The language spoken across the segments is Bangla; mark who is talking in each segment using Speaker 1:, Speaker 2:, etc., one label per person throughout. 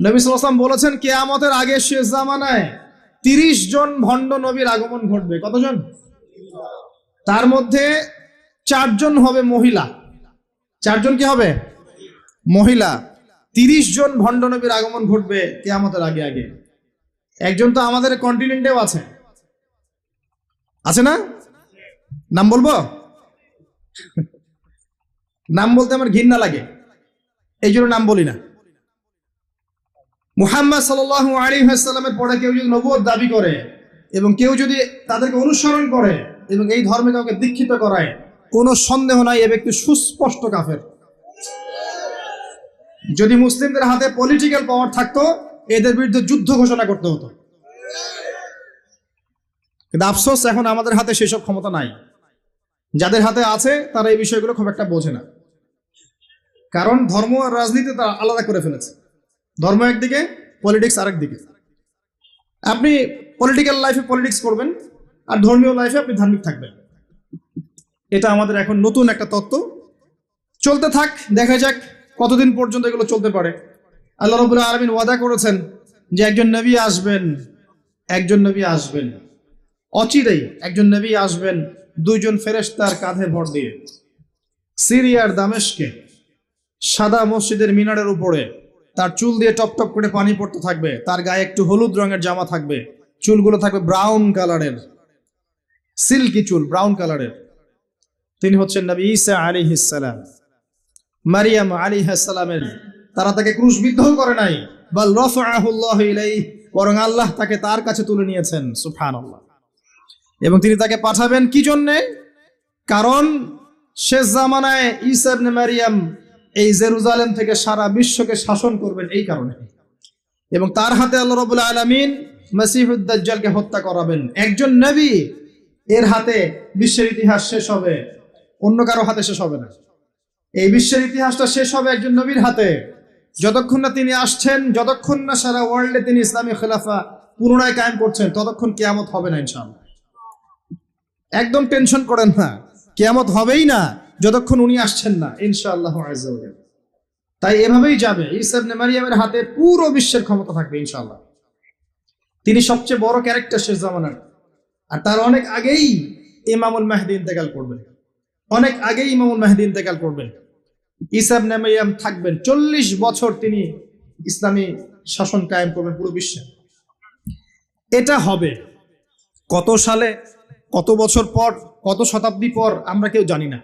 Speaker 1: নবী সাল্লাল্লাহু আলাইহি ওয়াসাল্লাম বলেছেন কিয়ামতের আগে শেষ জামানায় 30 জন ভণ্ড নবীর আগমন ঘটবে। কতজন? তার মধ্যে 4 জন হবে মহিলা। 4 জন কি হবে? মহিলা। 30 জন ভণ্ড নবীর আগমন ঘটবে কিয়ামতের আগে আগে। একজন তো আমাদের কন্টিনেন্টেও আছে, আছে না? নাম বলবো? নাম বলতে আমার ঘৃণা লাগে, এই জন্য নাম বলি না। মুহাম্মদ সাল্লাল্লাহু আলাইহি ওয়াসাল্লামের পরে কেউ যদি নবুয়ত দাবি করে এবং কেউ যদি তাদেরকে অনুসরণ করে এবং এই ধর্মে কাউকে দীক্ষিত করায়, কোনো সন্দেহ নাই এ ব্যক্তি সুস্পষ্ট কাফের। যদি মুসলিমদের হাতে পলিটিক্যাল পাওয়ার থাকতো, এদের বিরুদ্ধে যুদ্ধ ঘোষণা করতে হতো। কিন্তু আফসোস, এখন আমাদের হাতে সেসব ক্ষমতা নাই। যাদের হাতে আছে তারা এই বিষয়গুলো খুব একটা বোঝে না, কারণ ধর্ম আর রাজনীতি তারা আলাদা করে ফেলেছে। ধর্ম একদিকে, পলিটিক্স আরেক দিকে। আপনি পলিটিক্যাল লাইফে পলিটিক্স করবেন আর ধর্মীয় লাইফে আপনি ধার্মিক থাকবেন। এটা আমাদের এখন নতুন একটা তত্ত্ব। চলতে থাক, দেখা যাক কতদিন পর্যন্ত এগুলো চলতে পারে। আল্লাহ রাব্বুল আলামিন ওয়াদা করেছেন যে একজন নবী আসবেন, একজন নবী আসবেন অচিরেই। একজন নবী আসবেন 2 জন ফেরেশতার কাঁধে ভর দিয়ে। সিরিয়ার দামেস্কে সাদা মসজিদের মিনারের উপরে তার চুল দিয়ে টপ টপ করে পানি পড়তে থাকবে। তার গায়ে একটু হলুদ রঙের জামা থাকবে, চুলগুলো থাকবে ব্রাউন কালারের, সিল্কি চুল, ব্রাউন কালারের। তিনি হচ্ছেন নবী ঈসা আলাইহিস সালাম। মারিয়াম আলাইহিস সালামের, তারা তাকে ক্রুশবিদ্ধ করে নাই, বাল রাফাআহুল্লাহু ইলাইহি, বরং আল্লাহ তাকে তার কাছে তুলে নিয়েছেন। সুবহানাল্লাহ। এবং তিনি তাকে পাঠাবেন কি জন্যে? কারণ শেষ জামানায় ঈসা ইবনে মারিয়াম এই জেরুজালেম থেকে সারা বিশ্বকে শাসন করবেন, এই কারণে। এবং তার হাতে আল্লাহ রাব্বুল আলামিন মসিহুদ দাজ্জালকে হত্যা করাবেন। একজন নবী, এর হাতে বিশ্বের ইতিহাস শেষ হবে, অন্য কারো হাতে শেষ হবে না। এই বিশ্বের ইতিহাসটা শেষ হবে একজন নবীর হাতে। যতক্ষণ না তিনি আসছেন, যতক্ষণ না সারা ওয়ার্ল্ডে তিনি ইসলামী খেলাফা পুনরায় কায়েম করছেন, ততক্ষণ কিয়ামত হবে না ইনশাআল্লাহ। একদম টেনশন করেন না, কিয়ামত হবেই না যতক্ষণ উনি আসছেন না, ইনশাআল্লাহ আযজা ওয়া জাল। তাই এভাবেই যাবে। ঈসা ইবনে মারিয়ামের হাতে পুরো বিশ্বের ক্ষমতা থাকবে ইনশাআল্লাহ। তিনি সবচেয়ে বড় ক্যারেক্টার শেষ জামানার। আর তার অনেক আগেই ইমামুল মাহদী ইন্তেকাল করবেন, অনেক আগেই ইমামুল মাহদী ইন্তেকাল করবেন। ঈসা ইবনে মারিয়াম থাকবেন 40 বছর, তিনি ইসলামী শাসন কায়েম করবেন পুরো বিশ্বে। এটা হবে কত সালে, কত বছর পর, কত শতাব্দী পর আমরা কেউ জানি না।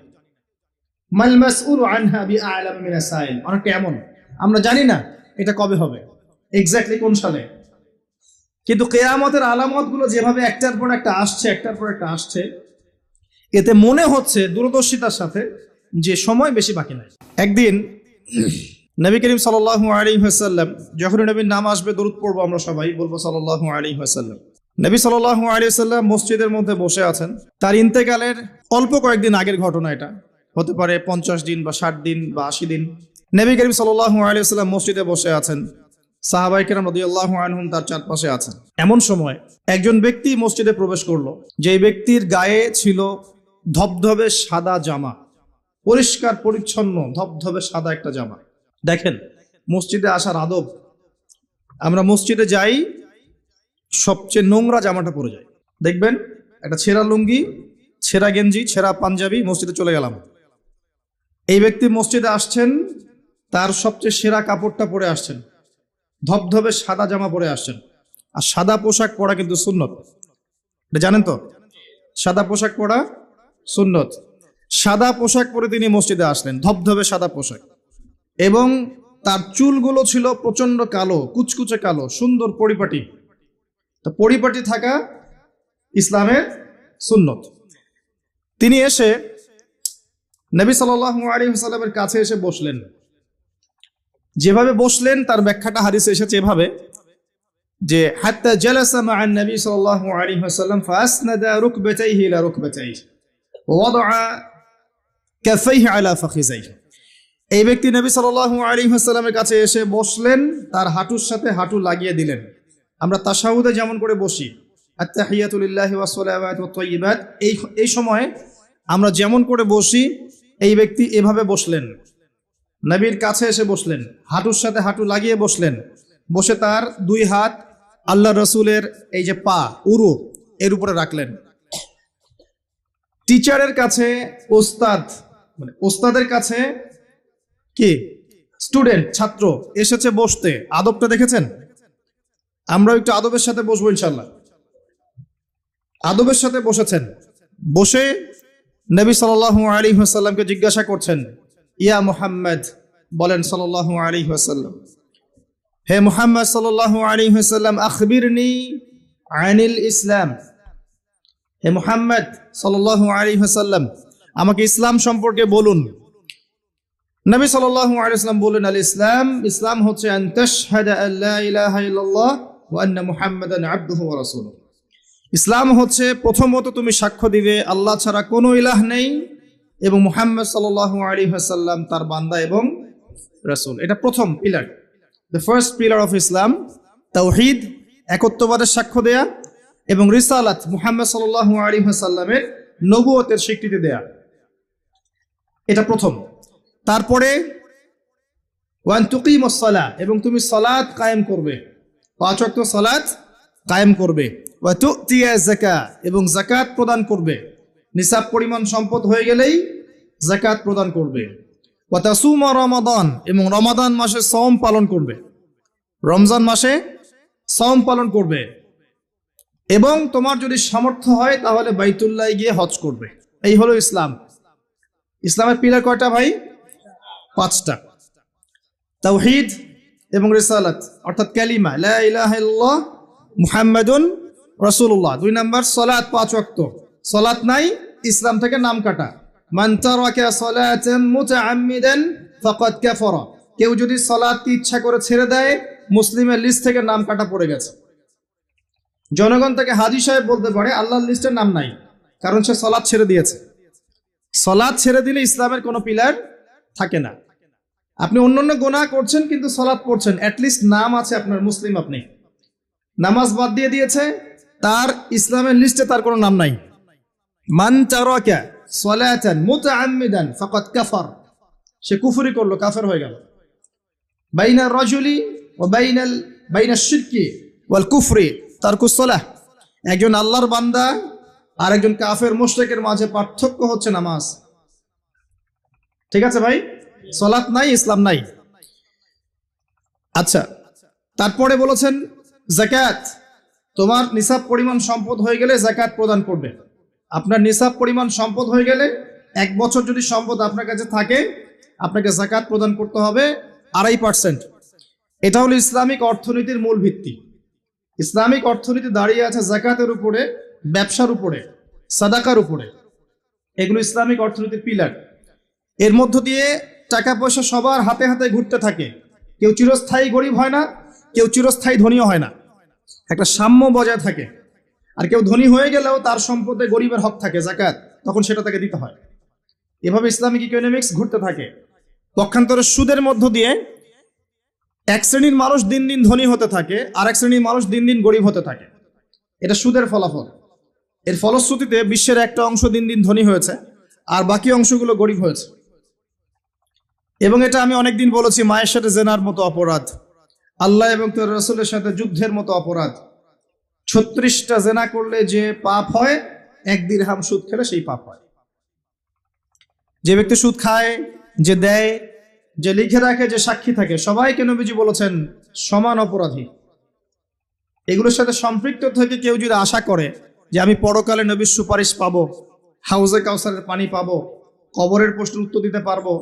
Speaker 1: মাল মাসউলু আনহা বিআলাম মিনাস সাইল, অনেকটা এমন, আমরা জানি না এটা কবে হবে, এক্স্যাক্টলি কোন সালে। কিন্তু কিয়ামতের আলামতগুলো যেভাবে একটার পর একটা আসছে, একটার পর একটা আসছে, এতে মনে হচ্ছে দূরদর্শিতার সাথে যে সময় বেশি বাকি নাই। একদিন নবী করিম সাল্লাল্লাহু আলাইহি ওয়াসাল্লাম, যখন নবীর নাম আসবে দরুদ পড়বো, আমরা সবাই বলবো সাল্লাল্লাহু আলাইহি ওয়াসাল্লাম। নবী সাল্লাল্লাহু আলাইহি ওয়াসাল্লাম মসজিদের মধ্যে বসে আছেন। তার ইন্তেকালের অল্প কয়েকদিন আগের ঘটনা এটা, হতে পারে 50 দিন বা 60 দিন বা 80 দিন। নবী করিম সাল্লাল্লাহু আলাইহি ওয়াসাল্লাম মসজিদে বসে আছেন, সাহাবায়ে কেরাম রাদিয়াল্লাহু আনহুম তার চারপাশে আছেন। এমন সময় একজন ব্যক্তি মসজিদে প্রবেশ করলো, যেই ব্যক্তির গায়ে ছিল ধবধবে সাদা জামা, পরিষ্কার পরিচ্ছন্ন ধবধবে সাদা একটা জামা। দেখেন মসজিদে আসার আদব, আমরা মসজিদে যাই সবচেয়ে নোংরা জামাটা পরে যাই। দেখবেন একটা ছেঁড়া লুঙ্গি, ছেঁড়া গেঞ্জি, ছেঁড়া পাঞ্জাবি, মসজিদে চলে গেলাম। এই ব্যক্তি মসজিদে আসছেন, তার সবচেয়ে সেরা কাপড়টা পরে আসছেন, ধবধবে সাদা জামা পরে আসছেন। আর সাদা পোশাক পরা কিন্তু সুন্নত, এটা জানেন তো? সাদা পোশাক পরা সুন্নত। সাদা পোশাক পরে তিনি মসজিদে আসলেন, ধবধবে সাদা পোশাক, এবং তার চুলগুলো ছিল প্রচন্ড কালো, কুচকুচে কালো, সুন্দর পরিপাটি। তো পরিপাটি থাকা ইসলামের সুন্নত। তিনি এসে নবী সাল্লাল্লাহু আলাইহি ওয়াসাল্লামের কাছে এসে বসলেন। যেভাবে বসলেন তার ব্যাখ্যাটা হাদিসে এসেছে এভাবে, যে হাত্তা জালাসা মা'আন নবী সাল্লাল্লাহু আলাইহি ওয়াসাল্লাম ফাসনাদা রুকবাতাইহি ইলা রুকবাতাইহি ওয়া ওয়াদা'a কাফাইহি আলা ফাখিজাইহি। এই ব্যক্তি নবী সাল্লাল্লাহু আলাইহি ওয়াসাল্লামের কাছে এসে বসলেন, তার হাঁটুর সাথে হাঁটু লাগিয়ে দিলেন। আমরা তাশাহুদে যেমন করে বসি, আত-তাহিয়াতু লিল্লাহি ওয়াস সালাওয়াতু ওয়াত তাইয়্যিবাত, এই সময় আমরা যেমন করে বসি, এই ব্যক্তি এভাবে বসলেন, নবীর কাছে এসে বসলেন, হাঁটুর সাথে হাঁটু লাগিয়ে বসলেন। বসে তার দুই হাত আল্লাহ রসুলের এই যে পা উরু এর উপরে রাখলেন। টিচারের কাছে ওস্তাদ, মানে ওস্তাদের কাছে কি স্টুডেন্ট ছাত্র এসেছে বসতে, আদবটা দেখেছেন? আমরা একটু আদবের সাথে বসবো ইনশাল্লাহ। আদবের সাথে বসেছেন, বসে নবী সাল্লাল্লাহু আলাইহি ওয়াসাল্লামকে জিজ্ঞাসা করছেন, ইয়া মুহাম্মদ, বলেন সাল্লাল্লাহু আলাইহি ওয়াসাল্লাম, হে মুহাম্মদ সাল্লাল্লাহু আলাইহি ওয়াসাল্লাম, আখবিরনি আনিল ইসলাম। হে মুহাম্মদ সাল্লাল্লাহু আলাইহি ওয়াসাল্লাম, আমাকে ইসলাম সম্পর্কে বলুন। নবী সাল্লাল্লাহু আলাইহি ওয়াসাল্লাম বললেন, আল ইসলাম, ইসলাম হচ্ছে আন তাশহাদা আল্লা ইলাহা ইল্লাল্লাহ ওয়া আন্না মুহাম্মাদান আবদুহু ওয়া রাসূলুহু। ইসলাম হচ্ছে প্রথমত তুমি সাক্ষ্য দিবে আল্লাহ ছাড়া কোনো ইলাহ নেই এবং মুহাম্মদ সাল্লাল্লাহু আলাইহি ওয়াসাল্লাম তার বান্দা এবং রাসূল। এটা প্রথম পিলার, the first pillar of Islam. তাওহীদ, একত্ববাদের সাক্ষ্য দেয়া, এবং রিসালাত, মুহাম্মদ সাল্লাল্লাহু আলাইহি ওয়াসাল্লামের নবুয়তের স্বীকৃতি দেয়া, এটা প্রথম। তারপরে ওয়ান তুকিমুস সালাহ, এবং তুমি সালাত কায়েম করবে, 5 ওয়াক্ত সালাত কায়েম করবে। ওয়া তুতিয়া যাকাত, এবং যাকাত প্রদান করবে, নিসাব পরিমাণ সম্পদ হয়ে গেলেই যাকাত প্রদান করবে। ওয়া তাসুমা রমাদান, এবং রমাদান মাসে সওম পালন করবে, রমজান মাসে সওম পালন করবে। এবং তোমার যদি সামর্থ্য হয় তাহলে বাইতুল্লাহ গিয়ে হজ করবে। এই হলো ইসলাম। ইসলামের পিলার কয়টা ভাই? 5টা। তাওহীদ এবং রিসালাত, অর্থাৎ কালিমা লা ইলাহা ইল্লাল্লাহ মুহাম্মাদুন রাসূলুল্লাহ। 2 নাম্বার সালাত, 5 ওয়াক্ত। সালাত নাই, ইসলাম থেকে নাম কাটা। মান তারাকা সালাতান মুতাআম্মিদান ফাকাদ কাফারা, কেউ যদি সালাত ইচ্ছা করে ছেড়ে দেয়, মুসলিমের লিস্ট থেকে নাম কাটা পড়ে গেছে। জনগণ থেকে হাজী সাহেব বলতে পারে আল্লাহর লিস্টের নাম নাই, কারণ সে সালাত ছেড়ে দিয়েছে। সালাত ছেড়ে দিলে ইসলামের কোনো পিলার থাকে না। আপনি অন্যান্য গুনাহ করছেন কিন্তু সালাত পড়ছেন, অ্যাটলিস্ট নাম আছে আপনার, মুসলিম আপনি। নামাজ বাদ দিয়ে দিয়েছে, তার ইসলামের লিস্টে তার কোনো নাম নাই। মান তারাকা সালাতান মুতাআম্মিদান ফাকাদ কাফার, সে কুফরি করলো, কাফের হয়ে গেল। বাইনা রাজুলি ওয়া বাইনাশ শিরকি ওয়াল কুফরি তারকুস সালাহ, একজন আল্লাহর বান্দা আর একজন কাফের মুশরিকের মাঝে পার্থক্য হচ্ছে নামাজ। ঠিক আছে ভাই? সালাত নাই, ইসলাম নাই। আচ্ছা, তারপরে বলেছেন যাকাত, তোমার নিসাব পরিমাণ সম্পদ হয়ে গেলে যাকাত প্রদান করবে। আপনার নিসাব পরিমাণ সম্পদ হয়ে গেলে, 1 বছর যদি সম্পদ আপনার কাছে থাকে, আপনাকে যাকাত প্রদান করতে হবে 2.5%। এটা হলো ইসলামিক অর্থনীতির মূল ভিত্তি। ইসলামিক অর্থনীতি দাঁড়িয়ে আছে যাকাতের উপরে, ব্যবসার উপরে, সাদাকার উপরে। এগুলো ইসলামিক অর্থনীতির পিলার। এর মধ্য দিয়ে টাকা পয়সা সবার হাতে হাতে ঘুরতে থাকে। কেউ চিরস্থায়ী গরিব হয় না, কেউ চিরস্থায়ী ধনীও হয় না, একটা সাম্য বজায় থাকে। আর কেউ ধনী হয়ে গেলেও তার সম্পদে গরিবের হক থাকে, যাকাত, তখন সেটা তাকে দিতে হয়। এভাবে ইসলামিক ইকোনমিক্স ঘুরতে থাকে। পক্ষান্তরে সুদের মধ্য দিয়ে এক শ্রেণীর মানুষ দিন দিন ধনী হতে থাকে, আর এক শ্রেণীর মানুষ দিন দিন গরিব হতে থাকে। এটা সুদের ফলাফল। এর ফলশ্রুতিতে বিশ্বের একটা অংশ দিন দিন ধনী হয়েছে, আর বাকি অংশগুলো গরিব হয়েছে। এবং এটা আমি অনেকদিন বলেছি, মায়ের সাথে জেনার মতো অপরাধ, আল্লাহ এবং তার রাসূলের সাথে যুদ্ধের মতো অপরাধ। 36টা জেনা করলে যে পাপ হয়, 1 দিরহাম সুদ খেলে সেই পাপ হয়। যে ব্যক্তি সুদ খায়, যে দেয়, যে লিখে রাখে, যে সাক্ষী থাকে, সবাইকে নবীজি বলেছেন সমান অপরাধী। এগুলোর সাথে সম্পৃক্ত থেকে কেউ যদি আশা করে যে আমি পরকালে নবীর সুপারিশ পাবো, হাউজে কাউসারের পানি পাবো, কবরের প্রশ্নের উত্তর দিতে পারবো,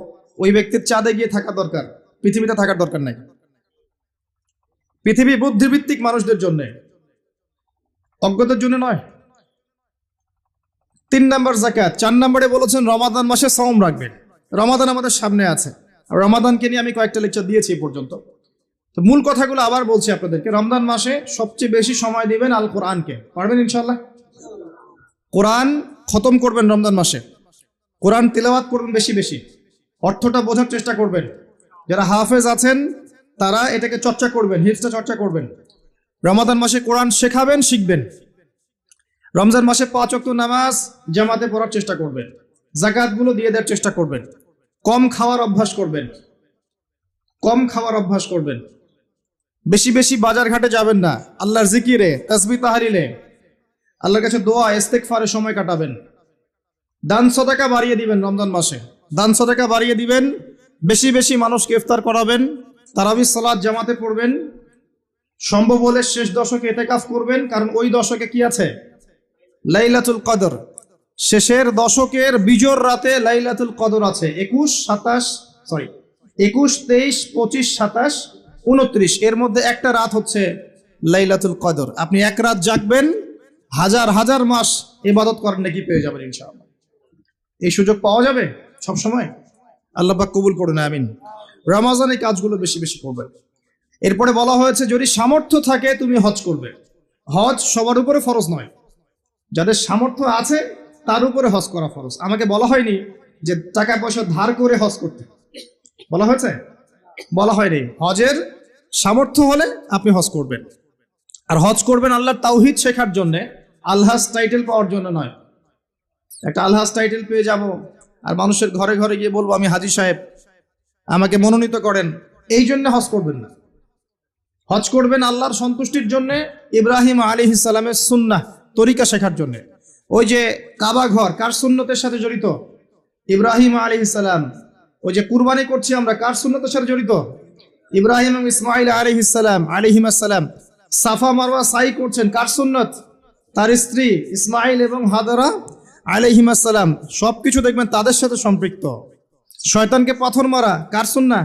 Speaker 1: ওই ব্যক্তির চাঁদে গিয়ে থাকা দরকার, পৃথিবীতে থাকার দরকার নাই। পৃথিবী বুদ্ধিভিত্তিক মানুষদের জন্য, অজ্ঞদের জন্য নয়। 3 নাম্বার যাকাত। 4 নম্বরে বলেছেন রমাদান মাসে সওম রাখবেন। রমাদান আমাদের সামনে আছে, আর রমাদানকে নিয়ে আমি কয়েকটা লেকচার দিয়েছি এই পর্যন্ত। তো মূল কথাগুলো আবার বলছি আপনাদেরকে। রমজান মাসে সবচেয়ে বেশি সময় দিবেন আল কোরআনকে। পারবেন ইনশাল্লাহ? কোরআন খতম করবেন রমজান মাসে, কোরআন তিলাওয়াত করবেন বেশি বেশি, অর্থটা বোঝার চেষ্টা করবেন। যারা হাফেজ আছেন তারা এটাকে চর্চা করবেন, হিফজটা চর্চা করবেন। রমাদান মাসে কোরআন শেখাবেন, শিখবেন। রমজান মাসে 5 ওয়াক্ত নামাজ জামাতে পড়ার চেষ্টা করবেন, যাকাতগুলো দিয়ে দেওয়ার চেষ্টা করবেন, কম খাওয়ার অভ্যাস করবেন, কম খাওয়ার অভ্যাস করবেন। বেশি বেশি বাজার ঘাটে যাবেন না, আল্লাহর জিকিরে, তাসবিহ তাহলিলে, আল্লাহর কাছে দোয়া ইস্তেগফারে সময় কাটাবেন। দান সদকা বাড়িয়ে দিবেন, রমজান মাসে দান সদকা বাড়িয়ে দিবেন, বেশি বেশি মানুষকে ইফতার করাবেন, তারাবির সালাত জামাতে পড়বেন, সম্ভব হলে শেষ দশকে ইতিকাফ করবেন, কারণ ওই দশকে কি আছে? লাইলাতুল কদর। শেষের দশকের বিজোর রাতে লাইলাতুল কদর আছে। 21, 23, 25, 27, 29 এর মধ্যে একটা রাত হচ্ছে লাইলাতুল কদর। আপনি এক রাত জাগবেন, হাজার হাজার মাস ইবাদত করেন নাকি পেয়ে যাবেন ইনশাআল্লাহ। এই সুযোগ পাওয়া যাবে সব সময়? আল্লাহ পাক কবুল করুন, আমিন। রমজানে কাজগুলো বেশি বেশি করবেন। এরপরে বলা হয়েছে যদি সামর্থ্য থাকে তুমি হজ করবে। হজ সবার উপরে ফরজ নয়, যাদের সামর্থ্য আছে তার উপরে হজ করা ফরজ। আমাকে বলা হয়নি যে টাকা পয়সা ধার করে হজ করতে, বলা হয়েছে? বলা হয়নি। হজের সামর্থ্য হলে আপনি হজ করবেন। আর হজ করবেন আল্লাহর তাওহীদ শেখার জন্য, আলহাজ টাইটেল পাওয়ার জন্য নয়। একটা আলহাজ টাইটেল পেয়ে যাব আর মানুষের ঘরে ঘরে গিয়ে বলবো আমি হাজী সাহেব, আমাকে মনোনীত করেন, এই জন্য হজ করবেন না। হজ করবেন আল্লাহর সন্তুষ্টির জন্য, ইব্রাহিম আলাইহিস সালামের সুন্নাহ তরিকা শেখার জন্য। ওই যে কাবা ঘর কার সুন্নতের সাথে জড়িত? ইব্রাহিম আলাইহিস সালাম। ওই যে কুরবানি করছি আমরা কার সুন্নতের সাথে জড়িত? ইব্রাহিম এবং ইসমাইল আলাইহিস সালাম। সাফা মারওয়া সাই করছেন কার সুন্নত? তার স্ত্রী ইসমাইল এবং হাজারা আলাইহিস সালাম। সবকিছু দেখবেন তাদের সাথে সম্পৃক্ত। শয়তানকে পাথর মারা কার সুন্নাহ?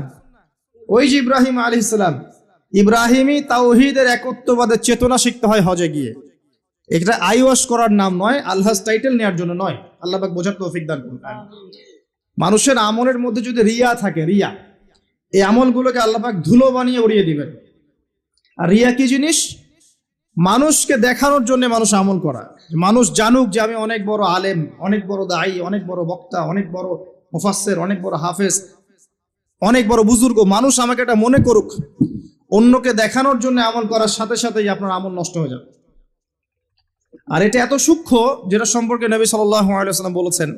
Speaker 1: ওই যে ইব্রাহিম আলাইহিস সালাম। ইব্রাহিমী তাওহীদের একত্ববাদের চেতনা শিখতে হয় হজে গিয়ে। এটা আইওয়াশ করার নাম নয়, আলহাজ টাইটেল নেওয়ার জন্য নয়। আল্লাহ পাক বোঝার তৌফিক দান করুন। মানুষের আমলের মধ্যে যদি রিয়া থাকে, রিয়া, এই আমলগুলোকে আল্লাহ পাক ধুলো বানিয়ে উড়িয়ে দিবেন। আর রিয়া কি জিনিস? মানুষকে দেখানোর জন্য মানুষ আমল করা, মানুষ জানুক যে আমি অনেক বড় আলেম, অনেক বড় দায়ী, অনেক বড় বক্তা, অনেক বড় মুফাসসির, অনেক বড় হাফেজ, অনেক বড় বুজুর্গ, মানুষ আমাকে এটা মনে করুক। অন্যকে দেখানোর জন্য আমল করার সাথে সাথেই আপনার আমল নষ্ট হয়ে যাবে। আর এটা এত সূক্ষ্ম, যেটা সম্পর্কে নবী সাল্লাল্লাহু আলাইহি ওয়াসাল্লাম বলেছেন,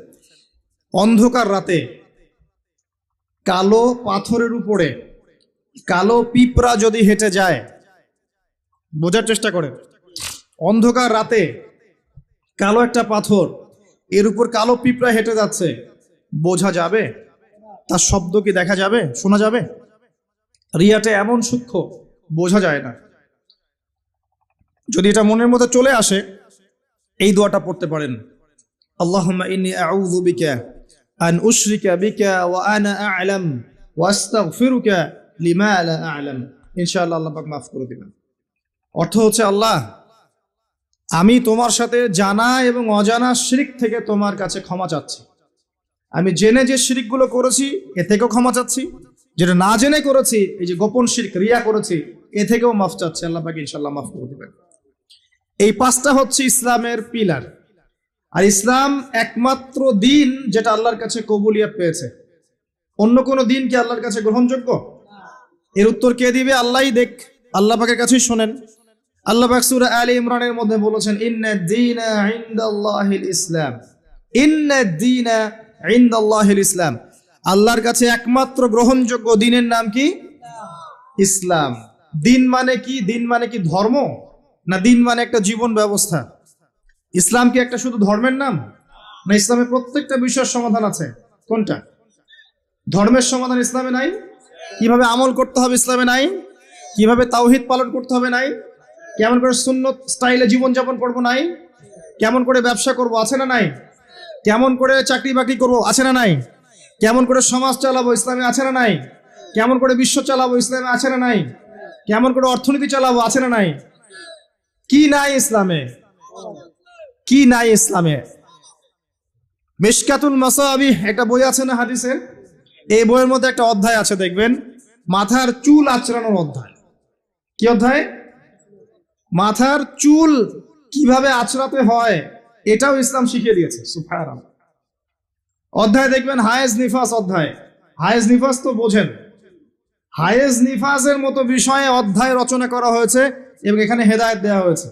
Speaker 1: অন্ধকার রাতে কালো পাথরের উপরে কালো পিঁপড়া যদি হেঁটে যায়, বোঝার চেষ্টা করেন, অন্ধকার রাতে কালো একটা পাথর, এর উপর কালো পিঁপড়া হেঁটে যাচ্ছে, বোঝা যাবে? তার শব্দ কি দেখা যাবে, শোনা যাবে? রিয়াটা এমন সূক্ষ্ম, বোঝা যায় না। যদি এটা মনের মধ্যে চলে আসে, এই দোয়াটা পড়তে পারেন, আল্লাহুম্মা ইন্নী আউযু বিকা আন উশরিকা বিকা ওয়া আনা আ'লাম ওয়া আস্তাগফিরুকা লিমা লা আ'লাম। ইনশাআল্লাহ আল্লাহ পাক মাফ করে দিবেন। অর্থ হচ্ছে, আল্লাহ আমি তোমার সাথে জানা এবং অজানা শিরক থেকে তোমার কাছে ক্ষমা চাচ্ছি। আমি জেনে যে শিরকগুলো করেছি এ থেকেও ক্ষমা চাচ্ছি, যেটা না জেনে করেছি, এই যে গোপন শিরক রিয়া করেছি, এ থেকেও মাফ চাচ্ছি। আল্লাহ পাক ইনশাআল্লাহ মাফ করে দিবেন। এই পাঁচটা হচ্ছে ইসলামের পিলার। আর ইসলাম একমাত্র দিন যেটা আল্লাহর কাছে কবুলিয়ত পেয়েছে। অন্য কোনো দিন কি আল্লাহর কাছে গ্রহণযোগ্য? এর উত্তর কে দিবে? আল্লাহই দেখ, আল্লাহ পাকের কাছেই শোনেন। আল্লাহ পাক সূরা আলে ইমরানের মধ্যে বলেছেন, ইন্নাদ-দীনা ইনদাল্লাহিল ইসলাম। ইন্নাদ-দীনা ইনদাল্লাহিল ইসলাম। আল্লাহর কাছে একমাত্র গ্রহণযোগ্য দিনের নাম কি? ইসলাম। দিন মানে কি? দিন মানে কি ধর্ম? না দিন মানে একটা জীবন ব্যবস্থা? ইসলাম কি একটা শুধু ধর্মের নাম? না ইসলামে প্রত্যেকটা বিষয়ের সমাধান আছে। কোনটা? ধর্মের সমাধান ইসলামে নাই? কিভাবে আমল করতে হবে ইসলামে নাই? কিভাবে তাওহীদ পালন করতে হবে নাই? কেমন করে সুন্নত স্টাইলে জীবনযাপন করবো নাই? কেমন করে ব্যবসা করব আছে না নাই? কেমন করে চাকরি বাকরি করবো আছে না নাই? কেমন করে সমাজ চালাবো ইসলামে আছে না নাই? কেমন করে বিশ্ব চালাবো ইসলামে আছে না নাই? কেমন করে অর্থনীতি চালাবো আছে না নাই? কি নাই ইসলামে? কি নাই ইসলামে? মিশকাতুল মাসাবিহ একটা বই আছে না হাদিসের, এই বইয়ের মধ্যে একটা অধ্যায় আছে, দেখবেন মাথার চুল আঁচড়ানোর অধ্যায়। কি অধ্যায়? মাথার চুল কিভাবে আঁচড়াতে হয় এটাও ইসলাম শিখিয়ে দিয়েছে। সুবহানাল্লাহ। অধ্যায় দেখবেন হায়েজ নিফাস অধ্যায়। হায়েজ নিফাস তো বোঝেন, হায়েজ নিফাসের মতো বিষয়ে অধ্যায় রচনা করা হয়েছে এবং এখানে হেদায়েত দেওয়া হয়েছে।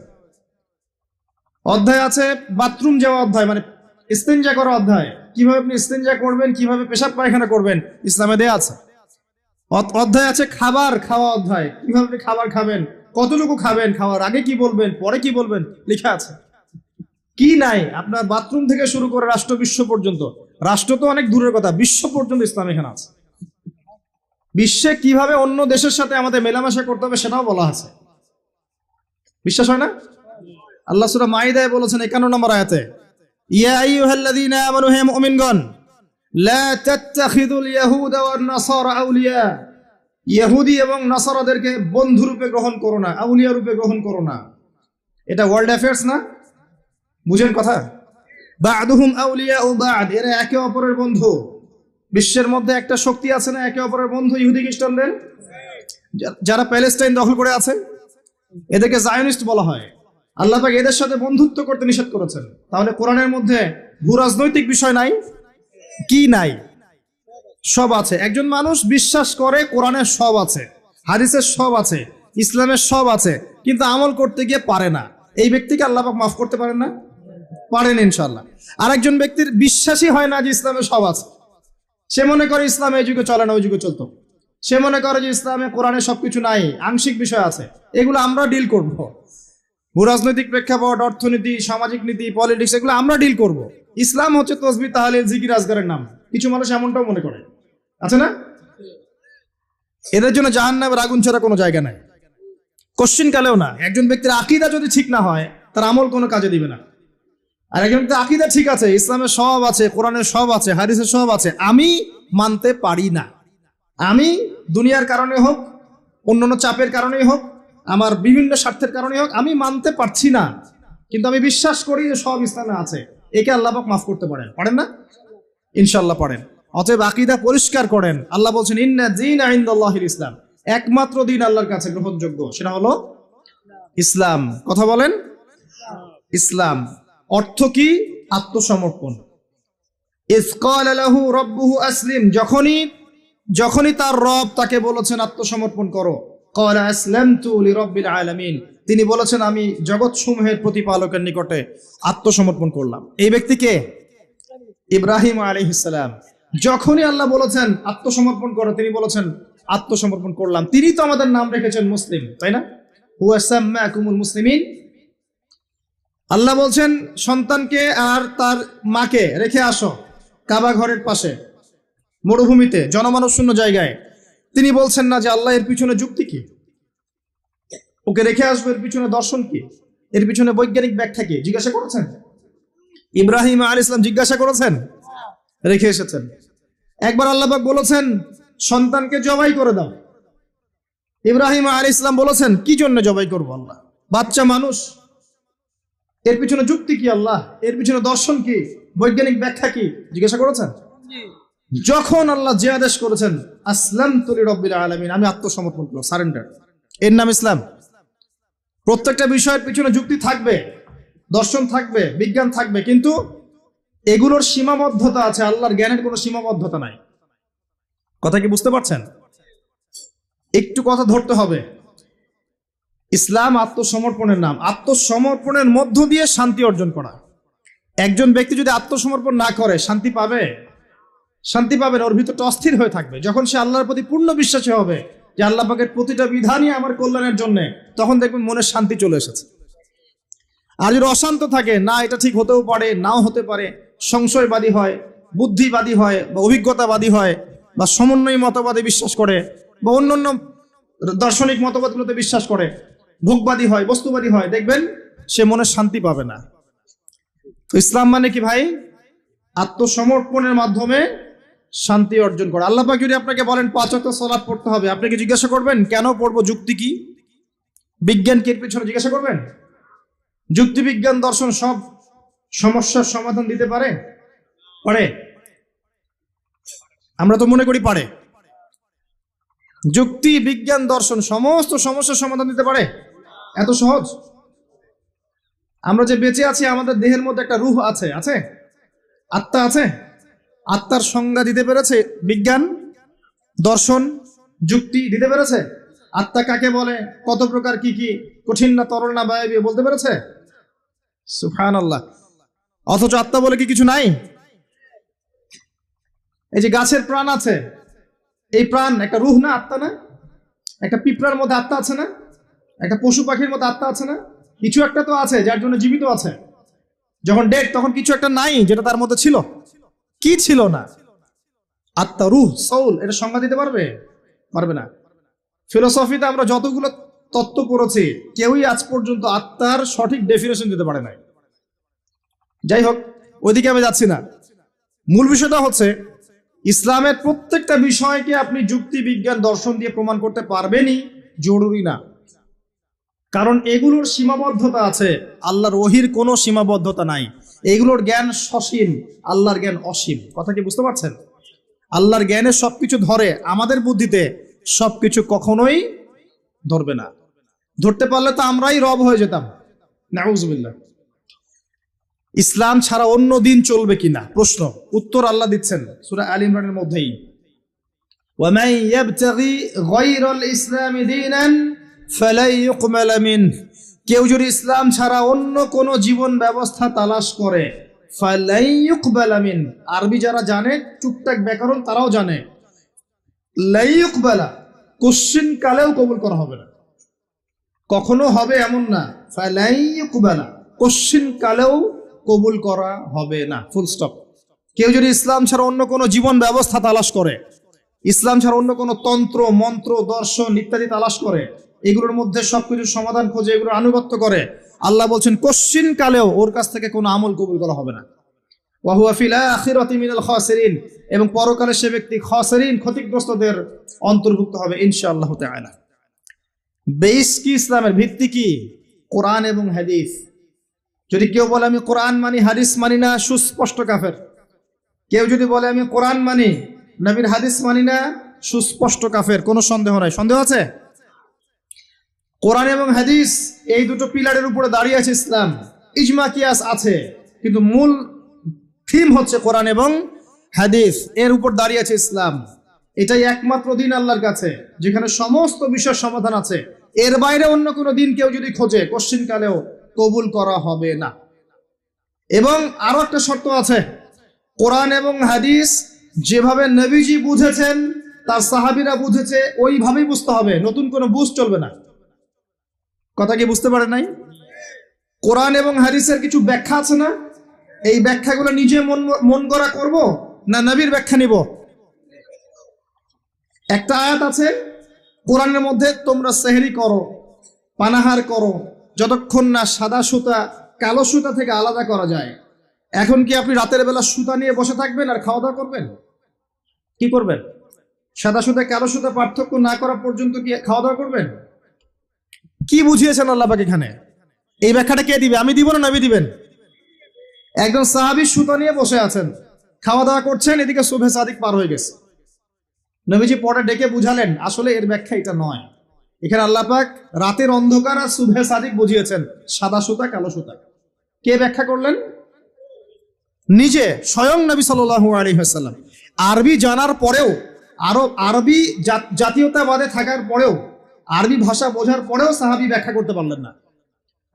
Speaker 1: অধ্যায় আছে বাথরুম যাওয়া অধ্যায়, মানে ইস্তেঞ্জা করা অধ্যায়। কিভাবে আপনি ইস্তেঞ্জা করবেন, কিভাবে পেশাব পায়খানা করবেন ইসলামে দেয়া আছে। অধ্যায় আছে খাবার খাওয়া অধ্যায়, কিভাবে আপনি খাবার খাবেন, কতটুকু খাবেন, খাওয়ার আগে কি বলবেন, পরে কি বলবেন, লেখা আছে। কি নাই, আপনার বাথরুম থেকে শুরু করে রাষ্ট্র বিশ্ব পর্যন্ত, রাষ্ট্র তো অনেক দূরের কথা, বিশ্ব পর্যন্ত ইসলাম এখানে আছে। বিশ্বে কিভাবে অন্য দেশের সাথে আমাদের মেলামেশা করতে হবে সেটাও বলা আছে। বিশ্বাস হয় না? আল্লাহ সূরা মাইদায় বলেছেন 51 নম্বর আয়াতে, ইয়া আইয়ুহাল্লাযীনা আমানু, হে মুমিনগণ, লা তাত্তাখিযুল ইয়াহুদা ওয়ান নাসারা আউলিয়া, ইহুদি এবং নাসারাদেরকে বন্ধু রূপে গ্রহণ করো না, আউলিয়া রূপে গ্রহণ করো না। এটা ওয়ার্ল্ড অ্যাফেয়ার্স না? বুঝেন কথা? বা'দুহুম আউলিয়াউ বা'দ, এরা একে অপরের বন্ধু। বিশ্বের মধ্যে একটা শক্তি আছে না একে অপরের বন্ধু, ইহুদি খ্রিস্টানদের, যারা প্যালেস্টাইন দখল করে আছে, এদেরকে জায়নিস্ট বলা হয়। আল্লাহ পাক এদের সাথে বন্ধুত্ব করতে নিষেধ করেছেন। তাহলে কোরআনের মধ্যে ভূ রাজনৈতিক বিষয় নাই? কি নাই? সব আছে। একজন মানুষ বিশ্বাস করে কোরআনের সব আছে, হাদিসের সব আছে, ইসলামের সব আছে, কিন্তু আমল করতে গিয়ে পারে না, এই ব্যক্তিকে আল্লাহ পাক মাফ করতে পারেন না? পারেন ইনশাআল্লাহ। আর একজন ব্যক্তির বিশ্বাসই হয় না যে ইসলামে সব আছে, সে মনে করে ইসলাম এই যুগে চলে না ওই যুগে চলতো, সে মনে করে যে ইসলামে কোরআনে সবকিছু নাই, আংশিক বিষয় আছে, এগুলো আমরা ডিল করব। ভূরাজনৈতিক প্রেক্ষাপট, অর্থনীতি, সামাজিক নীতি, পলিটিক্স, এগুলো আমরা ডিল করব। ইসলাম হচ্ছে তসবিহ, তাহলিল, জিকির, আজগারের নাম। কিছু মানুষ এমনটাও মনে করে, আছে না? এদের জন্য জাহান্নামের আগুন ছাড়া কোনো জায়গা নাই, কোশ্চিন কালেও না। একজন ব্যক্তির আকীদা যদি ঠিক না হয়, তার আমল কোনো কাজে দিবে না। আর একজন ব্যক্তির আকীদা ঠিক আছে, ইসলামের সব আছে, কোরআনের সব আছে, হাদিসের সব আছে, আমি মানতে পারি না, আমি দুনিয়ার কারণে হোক, অন্যান্য চাপের কারণেই হোক, আমার বিভিন্ন স্বার্থের কারণে হোক, আমি মানতে পারছি না, কিন্তু আমি বিশ্বাস করি যে সব ইসলামে আছে, একে আল্লাহ পাক মাফ করতে পারেন। পারেন না? ইনশাআল্লাহ পারেন। অতএব আকীদা পরিষ্কার করেন। আল্লাহ বলছেন ইন্না দীনা ইনদাল্লাহিল ইসলাম, একমাত্র দিন আল্লাহর কাছে গ্রহণযোগ্য সেটা হলো ইসলাম। কথা বলেন, ইসলাম। অর্থ কি? আত্মসমর্পণ। ইয ক্বালা লাহু রাব্বুহু আসলিম, যখনই তার রব তাকে বলেছেন আত্মসমর্পণ করো, ক্বালা আসলামতু লিরাব্বিল আলামিন, তিনি বলেছেন আমি জগৎসমূহের প্রতিপালকের নিকটে আত্মসমর্পণ করলাম। এই ব্যক্তিকে ইব্রাহিম আলাইহিস সালাম। যখনই আল্লাহ বলেছেন আত্মসমর্পণ করো, তিনি বলেছেন আত্মসমর্পণ করলাম। তিনি তো আমাদের নাম রেখেছেন মুসলিম, তাই না? হুয়া সাম্মাকুমুল মুসলিমিন। আল্লাহ বলছেন সন্তানকে আর তার মাকে রেখে আসো কাবা ঘরের পাশে, মরুভূমিতে, জনমানব শূন্য জায়গায়। তিনি বলছেন না যে আল্লাহ এর পিছনে যুক্তি কি, ওকে রেখে আসবো, এর পিছনে দর্শন কি, এর পিছনে বৈজ্ঞানিক ব্যাখ্যা কি? জিজ্ঞাসা করেছেন? ইব্রাহিম আলাইহিস সালাম জিজ্ঞাসা করেছেন, রেখে এসেছেন। একবার আল্লাহ পাক বলেছেন সন্তানকে জবাই করে দাও, ইব্রাহিম আলাইহিস সালাম বলেছেন কি জন্য জবাই করবো আল্লাহ, বাচ্চা মানুষ, এর পিছনে যুক্তি কি আল্লাহ, এর পিছনে দর্শন কি, বৈজ্ঞানিক ব্যাখ্যা কি? জিজ্ঞাসা করেছেন? যখন আল্লাহ যে আদেশ করেছেন আসলামতু লিরাব্বিল আলামিন, আমি আত্মসমর্পণ করলাম, সারেন্ডার, এর নাম ইসলাম। প্রত্যেকটা বিষয়ের পিছনে যুক্তি থাকবে, দর্শন থাকবে, বিজ্ঞান থাকবে, কিন্তু এগুলোর সীমাবদ্ধতা আছে, আল্লাহর জ্ঞানের কোনো সীমাবদ্ধতা নাই। কথা কি বুঝতে পারছেন? একটু কথা ধরতে হবে। ইসলাম আত্মসমর্পণের নাম, আত্মসমর্পণের মধ্য দিয়ে শান্তি অর্জন করা। একজন ব্যক্তি যদি আত্মসমর্পণ না করে শান্তি পাবে? শান্তি পাবে না, ওর ভিতরটা অস্থির হয়ে থাকবে। যখন সে আল্লাহর প্রতি পূর্ণ বিশ্বাসী হবে যে আল্লাহ পাকের প্রতিটা বিধানই আমার কল্যাণের জন্য, তখন দেখবেন মনের শান্তি চলে এসেছে। আর যদি অশান্ত থাকে, না এটা ঠিক হতেও পারে, নাও হতে পারে, সংশয়বাদী হয়, বুদ্ধিবাদী হয়, বা অভিজ্ঞতাবাদী হয়, বা সমন্বয়ী মতবাদে বিশ্বাস করে, বা অন্যান্য দার্শনিক মতবাদগুলোতে বিশ্বাস করে, ভোগবাদী হয়, বস্তুবাদী হয়, দেখবেন সে মনে শান্তি পাবে না। তো ইসলাম মানে কি ভাই? আত্মসমর্পণের মাধ্যমে শান্তি অর্জন করা। আল্লাহ পাক যদি আপনাকে বলেন 5 ওয়াক্ত সালাত পড়তে হবে, আপনি কি জিজ্ঞাসা করবেন কেন পড়বো, যুক্তি কি, বিজ্ঞান কি এর পিছনে জিজ্ঞাসা করবেন? যুক্তি, বিজ্ঞান, দর্শন সব সমস্যার সমাধান দিতে পারে? পারে? আমরা তো মনে করি পারে। যুক্তি, বিজ্ঞান, দর্শন সমস্ত সমস্যার সমাধান দিতে পারে? এত সহজ? আমরা যে বেঁচে আছি, আমাদের দেহের মধ্যে একটা রূহ আছে, আছে আত্মা আছে। আত্মার সংজ্ঞা দিতে পেরেছে বিজ্ঞান, দর্শন, যুক্তি? দিতে পেরেছে? আত্মা কাকে বলে, কত প্রকার, কি কি, কঠিন না তরল না বায়বীয়, বলতে পেরেছে? সুবহানাল্লাহ। অথচ আত্মা বলে কি কিছু নাই? এই যে গাছের প্রাণ আছে, এই প্রাণ একটা রুহ না, আত্মা না? একটা পিঁপড়ার মধ্যে আত্মা আছে না? একটা পশু পাখির মধ্যে আত্মা আছে না? কিছু একটা তো আছে যার জন্য জীবিত আছে। যখন ডেড তখন কিছু একটা নাই যেটা তার মধ্যে ছিল। কি ছিল না? আত্মা, রুহ, সোল, এটা সংজ্ঞা দিতে পারবে? পারবে না। ফিলোসফিতে আমরা যতগুলো তত্ত্ব পড়েছি, কেউই আজ পর্যন্ত আত্মার সঠিক ডেফিনেশন দিতে পারে নাই। যাই হোক, ওইদিকে আমি যাচ্ছি না। মূল বিষয়টা হচ্ছে, ইসলামের প্রত্যেকটা বিষয়কে আপনি যুক্তি, বিজ্ঞান, দর্শন দিয়ে প্রমাণ করতে পারবেনই জরুরি না, কারণ এগুলোর সীমাবদ্ধতা আছে। আল্লাহর ওহির কোনো সীমাবদ্ধতা নাই। এগুলোর জ্ঞান সসীম, আল্লাহর জ্ঞান অসীম। কথা কি বুঝতে পারছেন? আল্লাহর জ্ঞানে সবকিছু ধরে, আমাদের বুদ্ধিতে সবকিছু কখনোই ধরবে না। ধরতে পারলে তো আমরাই রব হয়ে যেতাম। নাউজুবিল্লাহ। ইসলাম ছাড়া অন্য দিন চলবে কিনা প্রশ্ন, উত্তর আল্লাহ দিচ্ছেন সূরা আল ইমরানের মধ্যেই। ওয়ামান ইয়াবতাগি গায়রাল ইসলামি দীনান ফালাই ইউকবাল মিনহু, কেউ যদি ইসলাম ছাড়া অন্য কোন জীবন ব্যবস্থা তালাশ করে, ফালাই ইউকবাল মিনহু, আরবি যারা জানে টুকটাক ব্যাকরণ তারাও জানে, লাই ইউকবালা, কোশ্চিন কালেও কবুল করা হবে না। কখনো হবে এমন না, ফালাই ইউকবালা, কোশ্চিন কালেও কবুল করা হবে না, ফুল স্টপ। কেউ যদি ইসলাম ছাড়া অন্য কোনো জীবন ব্যবস্থা তালাশ করে, ইসলাম ছাড়া অন্য কোনো তন্ত্র, মন্ত্র, দর্শন ইত্যাদি তালাশ করে, এগুলোর মধ্যে সবকিছুর সমাধান খোঁজে, এগুলোর আনুগত্য করে, আল্লাহ বলছেন কোশ্চিন কালেও ওর কাছ থেকে কোনো আমল কবুল করা হবে না। ওয়া হুয়া ফিল আখিরাতি মিনাল খাসিরিন, এবং পরকালে সে ব্যক্তি খাসিরিন, ক্ষতিগ্রস্তদের অন্তর্ভুক্ত হবে ইনশাআল্লাহ তাআলা। বেস কি ইসলামের? ভিত্তি কি? কোরআন এবং হাদিস। যদি কেউ বলে আমি কোরআন মানি, হাদিস মানি না, সুস্পষ্ট কাফের। কেউ যদি বলে আমি কোরআন মানি, নবীর হাদিস মানি না, সুস্পষ্ট কাফের, কোনো সন্দেহ নাই। সন্দেহ আছে? কোরআন এবং হাদিস এই দুটো পিলারের উপরে দাঁড়িয়ে আছে ইসলাম। ইজমা কিয়াস আছে, কিন্তু মূল থিম হচ্ছে কোরআন এবং হাদিস, এর উপর দাঁড়িয়ে আছে ইসলাম। এটাই একমাত্র দিন আল্লাহর কাছে যেখানে সমস্ত বিষয়ের সমাধান আছে। এর বাইরে অন্য কোনো দিন কেউ যদি খোঁজে, কোশ্চিন কালেও কবুল করা হবে না। এবং আরো একটা শর্ত আছে, কোরআন এবং হাদিস যেভাবে নবীজি বুঝেছেন, তার সাহাবীরা বুঝেছে, ওইভাবেই বুঝতে হবে, নতুন কোনো বুঝ চলবে না। কথা কি বুঝতে পারে নাই? কোরআন এবং হাদিসের কিছু ব্যাখ্যা আছে না, এই ব্যাখ্যাগুলো নিজে মন গড়া করব না নবীর ব্যাখ্যা নিব? একটা আয়াত আছে কোরআনের মধ্যে, তোমরা সেহরি করো, পানাহার করো, যতক্ষণ না সাদা সুতা কালো সুতা থেকে আলাদা করা যায়। এখন কি আপনি রাতের বেলা সুতা নিয়ে বসে থাকবেন আর খাওয়া দাওয়া করবেন? কি করবেন? সাদা সুতা কালো সুতা পার্থক্য না করা পর্যন্ত কি খাওয়া দাওয়া করবেন? কি বুঝিয়েছেন আল্লাহ পাক এখানে? এই ব্যাখ্যাটা কে দিবে? আমি দিব না নবী দিবেন? একজন সাহাবী সুতা নিয়ে বসে আছেন, খাওয়া দাওয়া করছেন, এদিকে সুবহে সাদিক পার হয়ে গেছে। নবীজি পরে ডেকে বুঝালেন আসলে এর ব্যাখ্যা এটা নয়। এখানে আল্লাহ পাক রাতের অন্ধকার আর সুবহে সাদিক বুঝিয়েছেন, সাদা সুতা কালো সুতা। কে ব্যাখ্যা করলেন? নিজে স্বয়ং নবী সাল্লাল্লাহু আলাইহি ওয়াসাল্লাম। আরবি জানার পরেও, আরবি জাতীয়তাবাদে থাকার পরেও, আরবি ভাষা বোঝার পরেও সাহাবী ব্যাখ্যা করতে পারলেন না।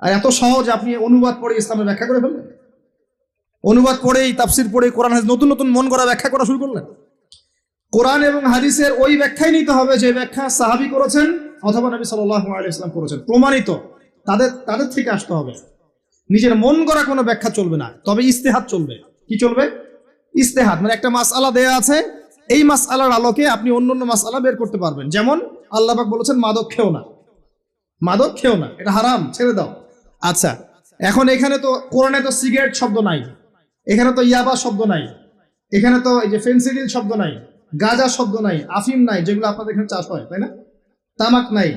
Speaker 1: আর এত সহজ আপনি অনুবাদ পড়ে ইসলামের ব্যাখ্যা করে ফেললেন। অনুবাদ পড়েই, তাফসির পড়ে কোরআন হাদিস নতুন নতুন মন গড়া ব্যাখ্যা করা শুরু করলেন। কোরআন এবং হাদিসের ওই ব্যাখ্যাই নিতে হবে যে ব্যাখ্যা সাহাবী করেছেন অথবা নবী সাল্লাল্লাহু আলাইহি ওয়াসাল্লাম করেছেন, প্রমাণিত। তাদের থেকে আসতে হবে। নিজের মন গড়া কোনো ব্যাখ্যা চলবে না, তবে ইস্তেহাদ চলবে। কি চলবে? ইস্তেহাদ মানে একটা মাসআলা দেয়া আছে, এই মাসআলার আলোকে আপনি অন্য মাসআলা বের করতে পারবেন। যেমন আল্লাহ পাক বলেছেন মাদক খেও না, মাদক খেও না, এটা হারাম, ছেড়ে দাও। আচ্ছা, এখন এখানে তো কোরআনে তো সিগারেট শব্দ নাই, এখানে তো ইয়াবা শব্দ নাই, এখানে তো এই যে ফেন্সিডিল শব্দ নাই, গাঁজা শব্দ নাই, আফিম নাই, যেগুলো আপনাদের এখানে চাষ হয়, তাই না? তামাক নাই,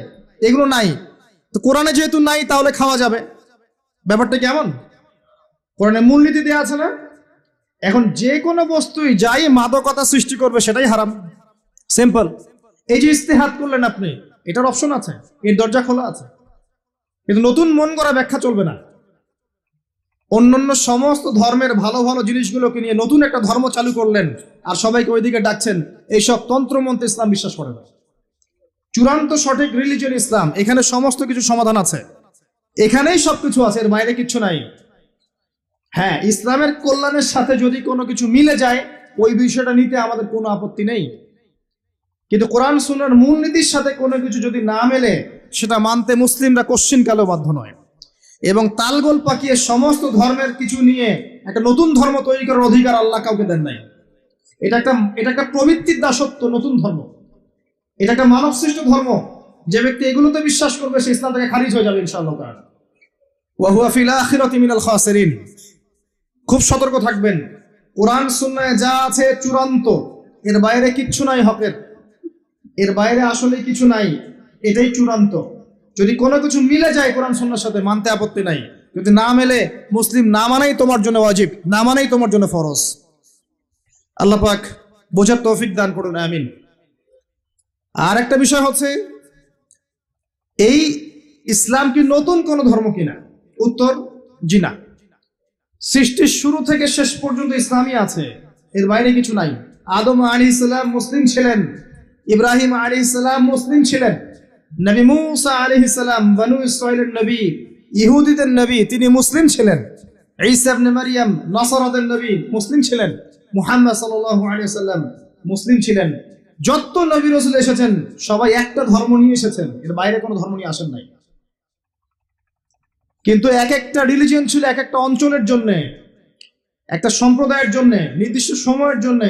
Speaker 1: এগুলো নাই। তো কোরআনে যেহেতু নাই, তাহলে খাওয়া যাবে। ব্যাপারটা কেমন? কোরআনে মূলনীতি দেওয়া আছে না? এখন যে কোনো বস্তুই যাই মাদকতা সৃষ্টি করবে সেটাই হারাম, সিম্পল। এই যে ইস্তেহাদ করলেন আপনি, এটার অপশন আছে, এর দরজা খোলা আছে, কিন্তু নতুন মন করা ব্যাখ্যা চলবে না। অন্যান্য সমস্ত ধর্মের ভালো ভালো জিনিসগুলোকে নিয়ে নতুন একটা ধর্ম চালু করলেন আর সবাইকে ওইদিকে ডাকছেন। এইসব তন্ত্রমন্ত্র ইসলাম বিশ্বাস করে না। চূড়ান্ত সঠিক রিলিজিয়ন ইসলাম, এখানে সমস্ত কিছু সমাধান আছে, এখানেই সবকিছু আছে, এর বাইরে কিচ্ছু নাই। হ্যাঁ, ইসলামের কল্যাণের সাথে যদি কোনো কিছু মিলে যায়, ওই বিষয়টা নিতে আমাদের কোনো আপত্তি নেই। কিন্তু কোরআন সুন্নাহর মূলনীতির সাথে কোনো কিছু যদি না মেলে সেটা মানতে মুসলিমরা কোশ্চিনকালেও বাধ্য নয়। এবং তালগোল পাকিয়ে সমস্ত ধর্মের কিছু নিয়ে একটা নতুন ধর্ম তৈরি করার অধিকার আল্লাহ কাউকে দেন নাই। এটা একটা প্রবৃত্তির দাসত্ব, নতুন ধর্ম। এটা একটা মানব সৃষ্ট ধর্ম। যে ব্যক্তি এগুলোতে বিশ্বাস করবে সে ইসলাম থেকে খারিজ হয়ে যাবে ইনশাআল্লাহ তাআলা। ওয়া হুয়া ফিল আখিরাতি মিনাল খাসিরিন। খুব সতর্ক থাকবেন। কোরআন সুন্নাহে যা আছে চূড়ান্ত, এর বাইরে কিচ্ছু নাই হকের, এর বাইরে আসলে কিছু নাই, এটাই চূড়ান্ত। যদি কোনো কিছু মিলে যায় কোরআন সুন্নাহর সাথে মানতে আপত্তি নাই, যদি না মেলে মুসলিম না মানাই তোমার জন্য ওয়াজিব, না মানাই তোমার জন্য ফরজ। আল্লাহ পাক বোঝার তৌফিক দান করুন, আমিন। আর একটা বিষয় হচ্ছে, এই ইসলাম কি নতুন কোন ধর্ম কিনা? উত্তর জি না। সৃষ্টির শুরু থেকে শেষ পর্যন্ত ইসলামই আছে, এর বাইরে কিছু নাই। আদম আলাইহিস সালাম মুসলিম ছিলেন, ইব্রাহিম আলাইহিস সালাম মুসলিম ছিলেন, নবী মুসা আলাইহিস সালাম বনু ইসরাইলের নবী, ইহুদিদের নবী, তিনি মুসলিম ছিলেন। ঈসা ইবনে মারইয়াম নসরাদের নবী মুসলিম ছিলেন। মুহাম্মদ সাল্লাল্লাহু আলাইহি ওয়াসাল্লাম মুসলিম ছিলেন। যত নবী রাসূল এসেছেন সবাই একটা ধর্ম নিয়ে এসেছেন, এর বাইরে কোনো ধর্ম নিয়ে আসেন নাই। কিন্তু এক একটা রিলিজিয়ন ছিল এক একটা অঞ্চলের জন্য, একটা সম্প্রদায়ের জন্য, নির্দিষ্ট সময়ের জন্য,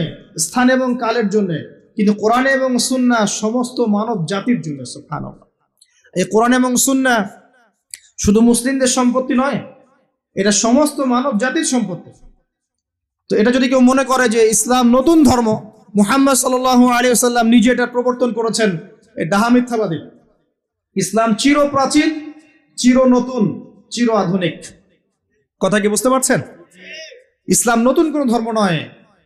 Speaker 1: স্থান এবং কালের জন্য। কিন্তু কোরআন এবং সুন্নাহ সমস্ত মানব জাতির জন্য। সুবহানাল্লাহ। এই কোরআন এবং সুন্নাহ শুধু মুসলিমদের সম্পত্তি নয়, এটা সমস্ত মানব জাতির সম্পত্তি। তো এটা যদি কেউ মনে করে যে ইসলাম নতুন ধর্ম, মুহাম্মদ সাল্লাল্লাহু আলাইহি ওয়াসাল্লাম নিজে এটা প্রবর্তন করেছেন, এটা ডাহা মিথ্যাবাদী। ইসলাম চির প্রাচীন, চির নতুন, চির আধুনিক। কথা কি বুঝতে পারছেন? ইসলাম নতুন কোন ধর্ম নয়।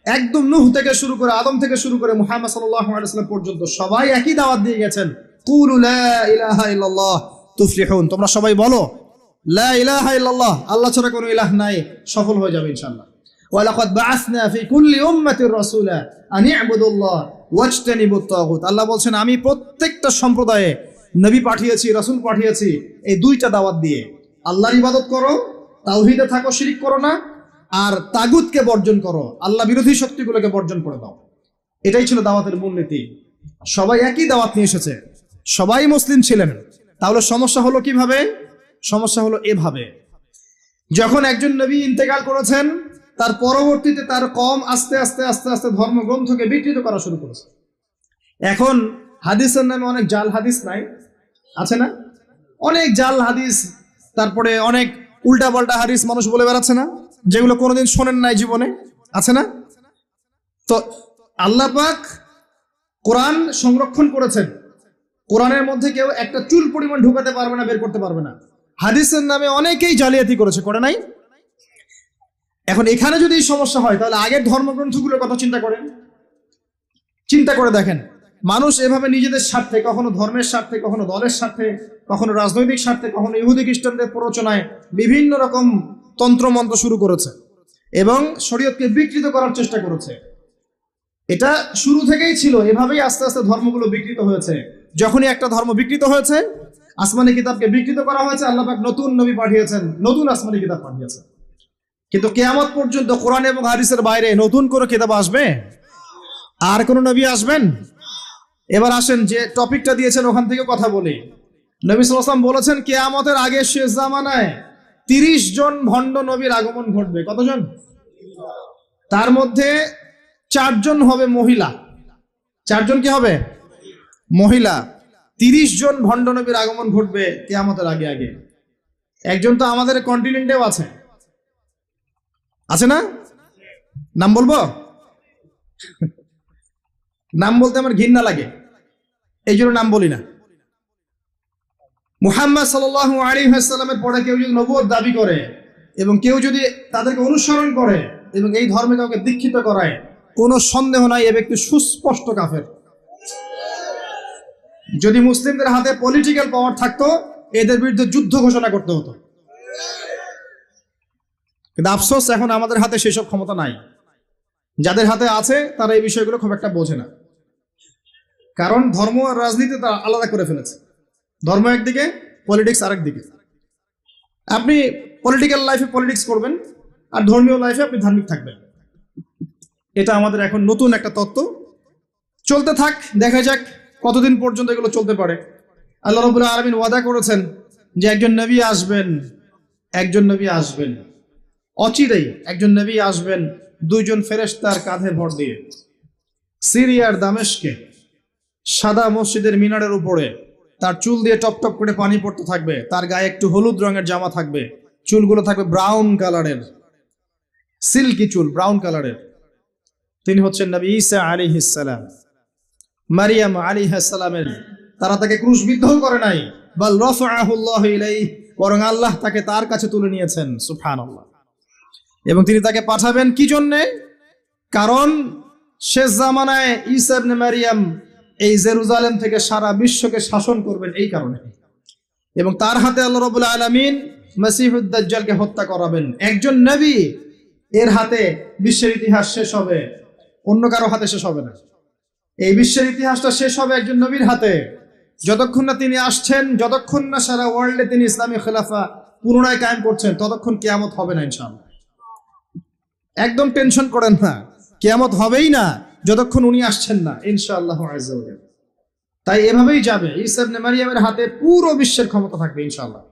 Speaker 1: একদম নূহ থেকে শুরু করে, আদম থেকে শুরু করে মুহাম্মদ সাল্লাল্লাহু আলাইহি ওয়াসাল্লাম পর্যন্ত সবাই একই দাওয়াত দিয়ে গেছেন, কুলু লা ইলাহা ইল্লাল্লাহ তুফলিহুন। তোমরা সবাই বলো লা ইলাহা ইল্লাল্লাহ, আল্লাহ ছাড়া কোনো ইলাহ নাই, সফল হয়ে যাবে ইনশাআল্লাহ। ওয়া লাকাদ বাআসনা ফি কুল্লি উম্মাতির রাসূলা আন ইবুদুল্লাহ ওয়াজতানিবুত তাগুত। আল্লাহ বলছেন আমি প্রত্যেকটা সম্প্রদায়ে নবী পাঠিয়েছি, রাসূল পাঠিয়েছি এই দুইটা দাওয়াত দিয়ে, আল্লাহর ইবাদত করো, তাওহীদে থাকো, শিরক করো না, আর তাগুতকে বর্জন করো, আল্লাহ বিরোধী শক্তিগুলোকে বর্জন করে দাও। এটাই ছিল দাওয়াতের মূলনীতি। সবাই একই দাওয়াত নিয়ে এসেছে, সবাই মুসলিম ছিলেন। তাহলে সমস্যা হলো কিভাবে? সমস্যা হলো এভাবে, যখন একজন নবী ইন্তেকাল করেছেন তার পরবর্তীতে তার কওম আস্তে আস্তে আস্তে আস্তে ধর্মগ্রন্থকে বিকৃত করা শুরু করেছে। এখন হাদিসের নামে অনেক জাল হাদিস নাই, আছে না? অনেক জাল হাদিস, তারপরে অনেক উল্টাপাল্টা হাদিস মানুষ বলে বেড়াচ্ছে না, যেগুলো কোনোদিন শোনেন নাই জীবনে, আছে না? তো আল্লাহ পাক কোরআন সংরক্ষণ করেছেন, কোরআনের মধ্যে কেউ একটা চুল পরিমাণ ঢুকাতে পারবে না, বের করতে পারবে না। হাদিসের নামে অনেকেই জালিয়াতি করেছে, করে নাই? এখন এখানে যদি সমস্যা হয় তাহলে আগের ধর্মগ্রন্থগুলোর কথা চিন্তা করেন, চিন্তা করে দেখেন। মানুষ এভাবে নিজেদের স্বার্থে, কখনো ধর্মের স্বার্থে, কখনো দলের স্বার্থে, কখনো রাজনৈতিক স্বার্থে, কখনো ইহুদি খ্রিস্টানদের প্ররোচনায় বিভিন্ন রকম তন্ত্রমন্ত্র শুরু করেছে এবং শরীয়তকে বিকৃত করার চেষ্টা করেছে। এটা শুরু থেকেই ছিল, এভাবেই আস্তে আস্তে ধর্মগুলো বিকৃত হয়েছে। যখনই একটা ধর্ম বিকৃত হয়েছে, আসমানি কিতাবকে বিকৃত করা হয়েছে, আল্লাহ পাক নতুন নবী পাঠিয়েছেন, নতুন আসমানি কিতাব পাঠিয়েছেন। কিন্তু কিয়ামত পর্যন্ত কোরআন এবং হাদিসের বাইরে নতুন কোনো কিতাব আসবে? আর কোন নবী আসবেন? এবার আসেন যে টপিকটা দিয়েছেন ওখান থেকে কথা বলি। নবী সাল্লাল্লাহু আলাইহি ওয়াসাল্লাম বলেছেন কিয়ামতের আগে শেষ জামানায় 30 জন ভণ্ড নবীর আগমন ঘটবে। কতজন? তার মধ্যে 4 জন হবে মহিলা। 4 জন কি হবে? মহিলা। 30 জন ভণ্ড নবীর আগমন ঘটবে কিয়ামতের আগে আগে। একজন তো আমাদের কন্টিনেন্টেও আছে, আছে না? নাম বলবো? নাম বলতে আমার ঘৃণা লাগে, এই জন্য নাম বলি না। মুহাম্মদ সাল্লাল্লাহু আলাইহি ওয়াসাল্লামের পরে কেউ যদি নবুয়ত দাবি করে এবং কেউ যদি তাদেরকে অনুসরণ করে এবং এই ধর্মে কাউকে দীক্ষিত করায়, কোনো সন্দেহ নাই এ ব্যক্তি সুস্পষ্ট কাফের। যদি মুসলিমদের হাতে পলিটিক্যাল পাওয়ার থাকতো এদের বিরুদ্ধে যুদ্ধ ঘোষণা করতে হতো, কিন্তু আফসোস এখন আমাদের হাতে সেসব ক্ষমতা নাই। যাদের হাতে আছে তারা এই বিষয়গুলো খুব একটা বোঝে না, কারণ ধর্ম আর রাজনীতি তারা আলাদা করে ফেলেছে। ধর্ম একদিকে, পলিটিক্স আরেক দিকে। আপনি পলিটিক্যাল লাইফে পলিটিক্স করবেন আর ধর্মীয় লাইফে আপনি ধার্মিক থাকবেন। এটা আমাদের এখন নতুন একটা তত্ত্ব, চলতে থাক, দেখা যাক কতদিন পর্যন্ত এগুলো চলতে পারে। আল্লাহ রাব্বুল আলামিন ওয়াদা করেছেন যে একজন নবী আসবেন, একজন নবী আসবেন, অচিরেই একজন নবী আসবেন, দুইজন ফেরেশতার কাঁধে ভর দিয়ে সিরিয়ার দামেস্কে সাদা মসজিদের মিনারের উপরে তার চুল দিয়ে টপ টপ করে পানি পড়তে থাকবে, তার গায়ে একটু হলুদ রঙের জামা থাকবে, চুলগুলো থাকবে ব্রাউন কালারের, সিল্কি চুল, ব্রাউন কালারের। তিনি হচ্ছেন নবী ঈসা আলাইহিস সালাম। মারিয়াম আলাইহিস সালামের তারা তাকে ক্রুশবিদ্ধ করে নাই, বাল রাফাআহুল্লাহু ইলাইহি, বরং আল্লাহ তাকে তার কাছে তুলে নিয়েছেন, সুবহানাল্লাহ। এবং তিনি তাকে পাঠাবেন কি জন্যে? কারণ শেষ জামানায় ঈসা ইবনে মারিয়াম এই জেরুজালেম থেকে সারা বিশ্বকে শাসন করবেন এই কারণে। এবং তার হাতে আল্লাহ রাব্বুল আলামিন মসিহুদ দাজ্জালকে হত্যা করাবেন। একজন নবী এর হাতে বিশ্বের ইতিহাস শেষ হবে, অন্য কারো হাতে শেষ হবে না। এই বিশ্বের ইতিহাসটা শেষ হবে একজন নবীর হাতে। যতক্ষণ না তিনি আসছেন, যতক্ষণ না সারা ওয়ার্ল্ডে তিনি ইসলামী খেলাফা পুনরায় কায়েম করছেন, ততক্ষণ কিয়ামত হবে না ইনশাআল্লাহ। একদম টেনশন করেন না, কিয়ামত হবেই না যতক্ষণ উনি আসছেন না, ইনশাআল্লাহ আযজা ওয়া জাল্লা। তাই এভাবেই যাবে, ঈসা ইবনে মারিয়ামের হাতে পুরো বিশ্বের ক্ষমতা থাকবে ইনশাআল্লাহ।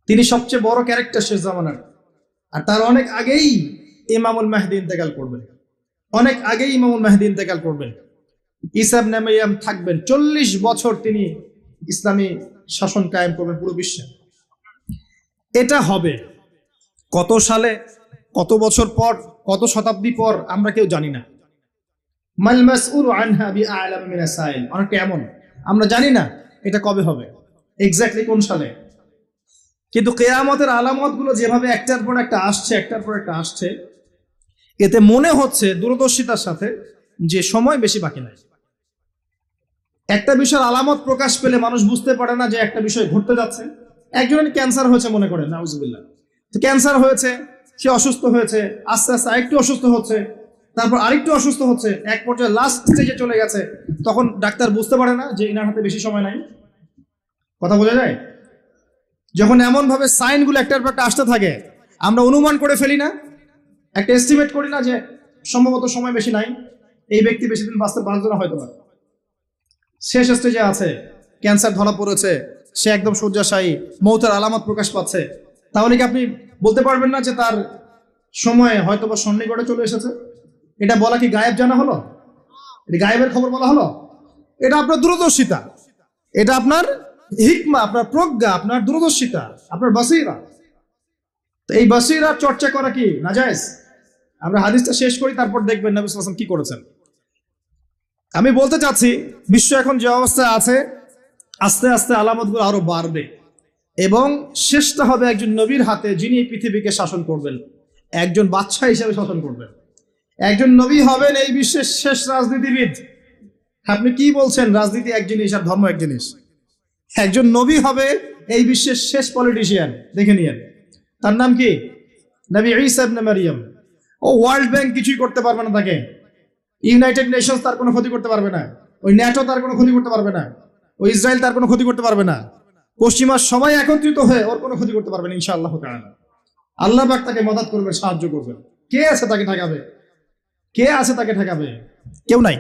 Speaker 1: তিনি সবচেয়ে বড় ক্যারেক্টার শেষ জামানার। আর তার অনেক আগেই ইমামুল মাহদী ইন্তেকাল করবেন, অনেক আগেই ইমামুল মাহদী ইন্তেকাল করবেন। ঈসা ইবনে মারিয়াম থাকবেন 40 বছর, তিনি ইসলামী শাসন কায়েম করবেন পুরো বিশ্বে। এটা হবে কত সালে, কত বছর পর, কত শতাব্দী পর আমরা কেউ জানি না। মাল মাসউলু আনহা বিআলাম মিনাস সাইল, অনেকটা এমন আমরা জানি না এটা কবে হবে, এক্স্যাক্টলি কোন সালে। কিন্তু কিয়ামতের আলামতগুলো যেভাবে একটার পর একটা আসছে, একটার পর একটা আসছে, এতে মনে হচ্ছে দূরদর্শিতার সাথে যে সময় বেশি বাকি নাই। একটা বিষয়ের আলামত প্রকাশ পেলে মানুষ বুঝতে পারে না যে একটা বিষয় ঘটতে যাচ্ছে। একজনের ক্যান্সার হয়েছে মনে করেন, নাউজুবিল্লাহ, তো ক্যান্সার হয়েছে, সে অসুস্থ হয়েছে, আস্তে আস্তে আরেকটু অসুস্থ হচ্ছে, তারপর আরেকটু অসুস্থ হচ্ছে, এক পর্যায়ে লাস্ট স্টেজে চলে গেছে। তখন ডাক্তার বুঝতে পারে না যে ইনার হাতে বেশি সময় নাই। কথা বোঝা যায়? যখন এমন ভাবে সাইনগুলো একটার পর একটা আসতে থাকে, আমরা অনুমান করে ফেলি না, একটা এস্টিমেট করি না যে সম্ভবত সময় বেশি নাই, এই ব্যক্তি বেশি দিন বাঁচতে পারবে না, হয়তো শেষ স্টেজে আছে, ক্যান্সার ধরা পড়েছে, সে একদম শয্যাশায়ী, মৌতের আলামত প্রকাশ পাচ্ছে। তাহলে কি আপনি বলতে পারবেন না যে তার সময় হয়তো বা সন্নিকটে চলে এসেছে? এটা বলা কি গায়েব জানা হলো? এটা গায়েবের খবর বলা হলো? এটা আপনার দূরদর্শিতা, এটা আপনার হিকমা, আপনার প্রজ্ঞা, আপনার দূরদর্শিতা, আপনার বাসীরা। তো এই বাসীরা চর্চা করা কি নাজায়েজ? আমরা হাদিসটা শেষ করি, তারপর দেখবেন নবী সাল্লাল্লাহু আলাইহি ওয়াসাল্লাম কি করেছেন। আমি বলতে চাচ্ছি, বিশ্ব এখন যে অবস্থায় আছে, আস্তে আস্তে আলামতগুলো আরো বাড়বে এবং শেষটা হবে একজন নবীর হাতে, যিনি পৃথিবীকে শাসন করবেন, একজন বাদশা হিসেবে শাসন করবেন। একজন নবী হবেন এই বিশ্বের শেষ রাজনীতিবিদ। আপনি কি বলছেন? রাজনীতি এক জিনিস আর ধর্ম এক জিনিস। একজন নবী হবে এই বিশ্বের শেষ পলিটিশিয়ান, দেখে নিয়েন। তার নাম কি? নবী ঈসা ইবনে মারিয়াম। ও ওয়ার্ল্ড ব্যাংক কিছুই করতে পারবে না তাকে, ইউনাইটেড নেশনস তার কোনো ক্ষতি করতে পারবে না, ওই ন্যাটো তার কোনো ক্ষতি করতে পারবে না, ওই ইসরায়েল তার কোনো ক্ষতি করতে পারবে না, পশ্চিমা সবাই একত্রিত হয়ে ওর কোনো ক্ষতি করতে পারবে না ইনশাআল্লাহ তাআলা। আল্লাহ পাক তাকে মদদ করবে, সাহায্য করবে। কে আছে তাকে ঠেকাবে? কে আছে তাকে ঠেকাবে? কেউ নাই।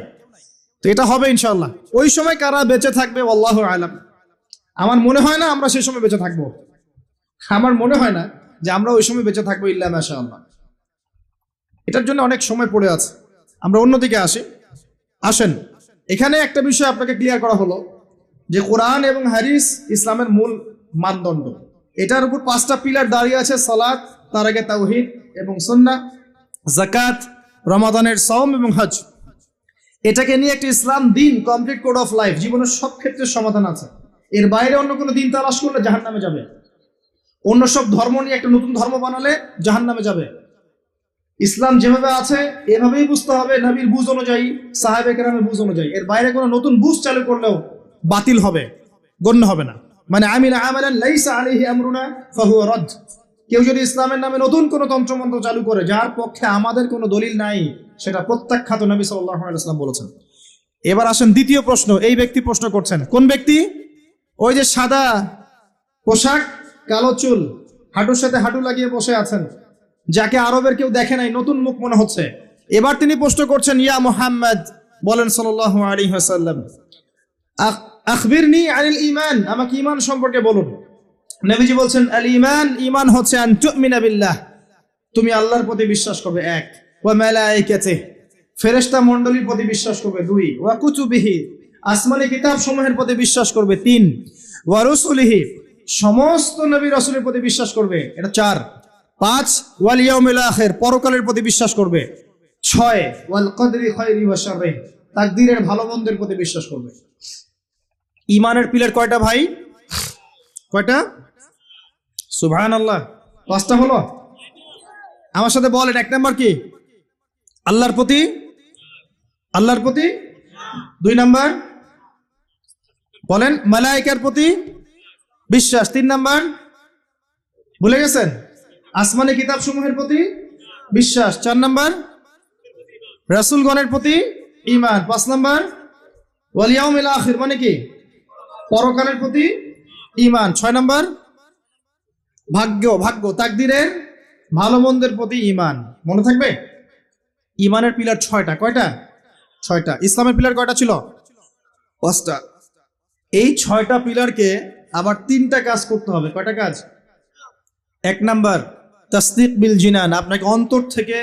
Speaker 1: তো এটা হবে ইনশাআল্লাহ। ওই সময় কারা বেঁচে থাকবে আল্লাহু আলাম। আমার মনে হয় না আমরা সেই সময় বেঁচে থাকবো, আমার মনে হয় না যে আমরা ওই সময় বেঁচে থাকবো, ইল্লা মাশাআল্লাহ। এটার জন্য অনেক সময় পড়ে আছে। আমরা অন্যদিকে আসেন। এখানে একটা বিষয় আপনাকে ক্লিয়ার করা হলো যে কোরআন এবং হাদিস ইসলামের মূল মানদণ্ড। এটার উপর 5টা পিলার দাঁড়িয়ে আছে: সালাত, তার আগে তাওহীদ এবং সুন্নাহ, যাকাত, রমাদানের সাওম এবং হজ। এটাকে নিয়ে একটা ইসলাম দিন, কমপ্লিট কোড অফ লাইফ, জীবনের সব ক্ষেত্রে সমাধান আছে। এর বাইরে অন্য কোনো দিন তালাশ করলে জাহান্নামে যাবে। অন্য সব ধর্ম নিয়ে একটা নতুন ধর্ম বানালে জাহান্নামে যাবে। ইসলাম যেভাবে আছে এভাবেই বুঝতে হবে, নবীর বুঝ অনুযায়ী, সাহাবে কেরামের বুঝ অনুযায়ী। এর বাইরে কোনো নতুন বুঝ চালু করলেও বাতিল হবে, গণ্য হবে না। মানে আমিলা আমালান লাইসা আলাইহি আমরুনা ফাহুয়া রাদ। কেউ যদি ইসলামের নামে নতুন কোনো তন্ত্রমন্ত্র চালু করে যার পক্ষে আমাদের কোনো দলিল নাই, সেটা প্রত্যাখ্যাত, নবী সাল্লাল্লাহু আলাইহি ওয়াসাল্লাম বলেছেন। এবার আসেন দ্বিতীয় প্রশ্ন। এই ব্যক্তি প্রশ্ন করছেন, কোন ব্যক্তি? ওই যে সাদা পোশাক, কালো চুল, হাঁটুর সাথে হাঁটু লাগিয়ে বসে আছেন, যাকে আরবের কেউ দেখে নাই, নতুন মুখ মনে হচ্ছে। এবার তিনি প্রশ্ন করছেন, ইয়া মুহাম্মদ বলেন সাল্লাল্লাহু আলাইহি ওয়াসাল্লাম, আখবিরনি আনিল ঈমান, আমাকে ঈমান সম্পর্কে বলুন। নবীজি বলছেন, আল ঈমান, ঈমান হচ্ছে আন তুমিনা বিল্লাহ, তুমি আল্লাহর প্রতি বিশ্বাস করবে, এক, ওয়া মালাইকাতিহি, ফেরেশতা মণ্ডলীর প্রতি বিশ্বাস করবে, দুই, ওয়া কুতুবিহি, আসমানি কিতাব সমূহের প্রতি বিশ্বাস করবে, তিন, ওয়া রুসুলিহি, সমস্ত নবী রাসূলের প্রতি বিশ্বাস করবে, এটা চার, পাঁচ, ওয়াল ইয়াউমিল আখির, পরকালের প্রতি বিশ্বাস করবে, ছয়, ওয়াল কদরি খায়রি ওয়া শাররি, তাকদীরের ভালো মন্দের প্রতি বিশ্বাস করবে। ঈমানের পিলার কয়টা ভাই? কয়টা? সুবহানাল্লাহ, পাঁচটা হলো। আমার সাথে বলেন, এক নাম্বার কি? আল্লাহর প্রতি, আল্লাহর প্রতি। দুই নাম্বার বলেন, মালায়েকার প্রতি বিশ্বাস। তিন নাম্বার ভুলে গেছেন? আসমানি কিতাব সমূহের প্রতি বিশ্বাস। চার নাম্বার রাসূলগণের প্রতি ঈমান। পাঁচ নাম্বার ওয়াল ইয়াউমিল আখির, মানে কি? পরকালের প্রতি ঈমান। ছয় নাম্বার ভাগ্য, তাকদীরের ভালো মন্দের প্রতি ঈমান। মনে থাকবে? ঈমানের পিলার ছয়টা। কয়টা? ছয়টা। ইসলামের পিলার কয়টা ছিল? পাঁচটা। এই ছয়টা পিলারকে আবার তিনটা কাজ করতে হবে। কয়টা কাজ? এক নাম্বার তাসদীক বিল জিনান, আপনাকে অন্তর থেকে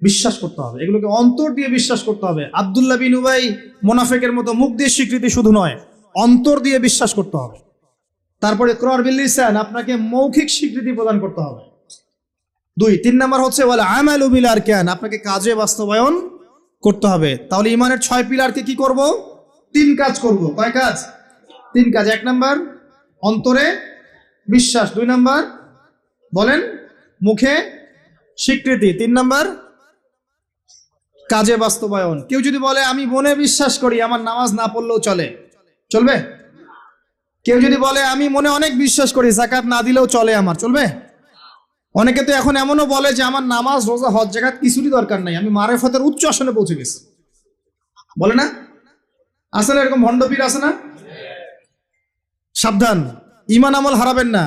Speaker 1: বিশ্বাস করতে হবে, এগুলোকে অন্তর দিয়ে বিশ্বাস করতে হবে। আব্দুল্লাহ বিন উবাই মুনাফিকের মতো মুখ দিয়ে স্বীকৃতি শুধু নয়, অন্তর দিয়ে বিশ্বাস করতে হবে। তারপরে ইকরার বিল লিসান, আপনাকে মৌখিক স্বীকৃতি প্রদান করতে হবে। দুই, তিন নাম্বার হচ্ছে ওয়াল আমালু বিল আরকান, আপনাকে কাজে বাস্তবায়ন করতে হবে। তাহলে ঈমানের ছয় পিলারকে কি করব? তিন কাজ করব। কয় কাজ? তিন কাজ। এক নাম্বার অন্তরে বিশ্বাস, দুই নাম্বার বলেন মুখে স্বীকৃতি, তিন নাম্বার কাজে বাস্তবায়ন। কেউ যদি বলে আমি মনে বিশ্বাস করি, আমার নামাজ না পড়লেও চলে, চলবে? কেউ যদি বলে আমি মনে অনেক বিশ্বাস করি, যাকাত না দিলেও চলে, আমার চলবে? অনেকে তো এখন এমনও বলে যে আমার নামাজ, রোজা, হজ, যাকাত কিছুরই দরকার নাই, আমি মারেফতের উচ্চ আসনে পৌঁছে গেছি, বলে না? আছে না এরকম ভণ্ড পীর? আছে না? সাবধান, ঈমান আমল হারাবেন না।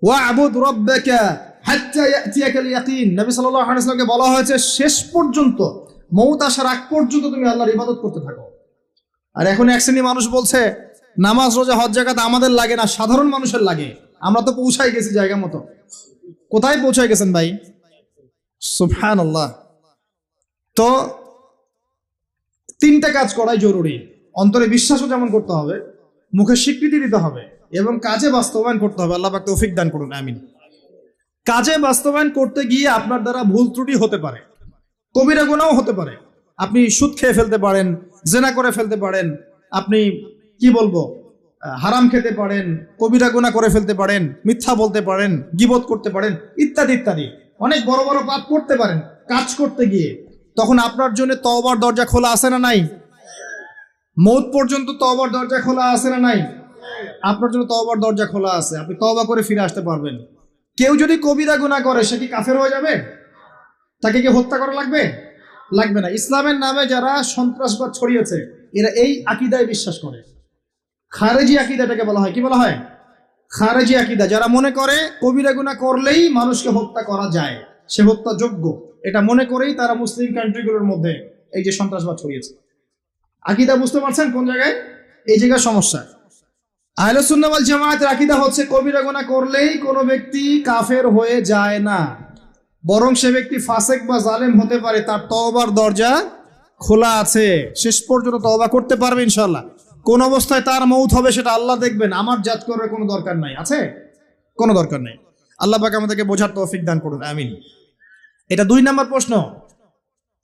Speaker 1: ওয়া'বুদ রাব্বাকা হাত্তা ইয়াতিয়াকাল ইয়াকিন, নবী সাল্লাল্লাহু আলাইহি ওয়াসাল্লামকে বলা হয়েছে শেষ পর্যন্ত, মউত আসার আগ পর্যন্ত তুমি আল্লাহর ইবাদত করতে থাকো। আর এখন এক শ্রেণী মানুষ বলছে নামাজ, রোজা, হজ, যাকাত আমাদের লাগে না, সাধারণ মানুষের লাগে। আমরা তো পৌঁছাই গেছি জায়গা মতো। কোথায় পৌঁছায় গেছেন ভাই? সুবহানাল্লাহ। তো তিনটা কাজ করাই জরুরি। অন্তরে বিশ্বাসও যেমন করতে হবে, মুখে স্বীকৃতি দিতে হবে, এবং কাজে বাস্তবায়ন করতে হবে। আল্লাহ পাক তৌফিক দান করুন, আমিন। কাজে বাস্তবায়ন করতে গিয়ে আপনার দ্বারা ভুল ত্রুটি হতে পারে, কবিরা গুনাহও হতে পারে। আপনি সুদ খেয়ে ফেলতে পারেন, জেনা করে ফেলতে পারেন, আপনি কি বলবো, হারাম খেতে পারেন, কবিরা গুনাহ করে ফেলতে পারেন, মিথ্যা বলতে পারেন, গীবত করতে পারেন, ইত্যাদি ইত্যাদি। অনেক বড় বড় পাপ করতে পারেন কাজ করতে গিয়ে। তখন আপনার জন্য তওবার দরজা খোলা আছে না নাই? মৌত পর্যন্ত তওবার দরজা খোলা আছে না নাই? আপনার জন্য তওবার দরজা খোলা আছে, আপনি তওবা করে ফিরে আসতে পারবেন। কেউ যদি কবিরা গুনাহ করে, সে কি কাফের হয়ে যাবে? তাকে কি হত্যা করা লাগবে? লাগবে না। ইসলামের নামে যারা সন্ত্রাসবাদ ছড়িয়েছে, এরা এই আকীদায় বিশ্বাস করে। খারেজি আকীদাটাকে বলা হয়, কি বলা হয়? খারেজি আকীদা। যারা মনে করে কবিরা গুনাহ করলেই মানুষকে হত্যা করা যায়, সে হত্যাযোগ্য, এটা মনে করেই তারা মুসলিম কান্ট্রিগুলোর মধ্যে এই যে সন্ত্রাসবাদ ছড়িয়েছে। আকীদা বুঝতে পারছেন কোন জায়গায়? এই জায়গায় সমস্যা। আহলে সুন্নাহ ওয়াল জামায়াতের আকীদা হচ্ছে কবিরা গুনাহ করলেই কোনো ব্যক্তি কাফের হয়ে যায় না, বরং সে ব্যক্তি ফাসেক বা জালেম হতে পারে, তার তওবার দরজা খোলা আছে, শেষ পর্যন্ত তওবা করতে পারবে ইনশাআল্লাহ। কোন অবস্থায় তার মউত হবে সেটা আল্লাহ দেখবেন, আমার জাত করার কোনো দরকার নাই। আছে? কোনো দরকার নেই। আল্লাহ পাক আমাদেরকে বোঝার তৌফিক দান করুন, আমিন। এটা দুই নাম্বার প্রশ্ন।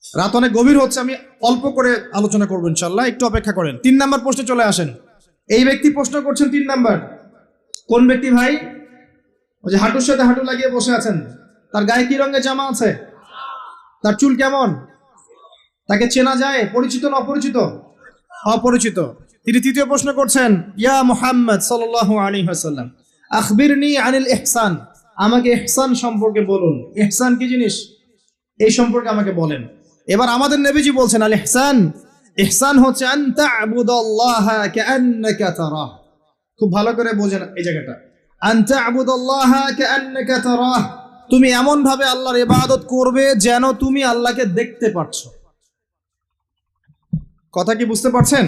Speaker 1: রাত অনেক গভীর হচ্ছে, আমি অল্প করে আলোচনা করবো ইনশাআল্লাহ, একটু অপেক্ষা করেন। তিন নাম্বার প্রশ্নে চলে আসেন। এই ব্যক্তি প্রশ্ন করছেন তিন নাম্বার। কোন ব্যক্তি ভাই? ওই যে হাঁটুর সাথে হাঁটু লাগিয়ে বসে আছেন, তার গায়ে কি রঙের জামা আছে? তার চুল কেমন? তাকে চেনা যায়? পরিচিত না অপরিচিত? অপরিচিত। তিনি তৃতীয় প্রশ্ন করছেন, ইয়া মুহাম্মদ সাল্লাল্লাহু আলাইহি ওয়াসাল্লাম আখবিরনি আনিল ইহসান, আমাকে ইহসান সম্পর্কে বলুন। ইহসান কি জিনিস এই সম্পর্কে আমাকে বলেন। এবার আমাদের নবীজি বলছেন, আল ইহসান, ইহসান হচ্ছে আন তা'বুদাল্লাহা কাআন্নাকা তারাহ। খুব ভালো করে বোঝেন এই জায়গাটা। আন তা'বুদাল্লাহা কাআন্নাকা তারাহ, তুমি এমন ভাবে আল্লাহর ইবাদত করবে যেন তুমি আল্লাহকে দেখতে পাচ্ছ। কথা কি বুঝতে পারছেন?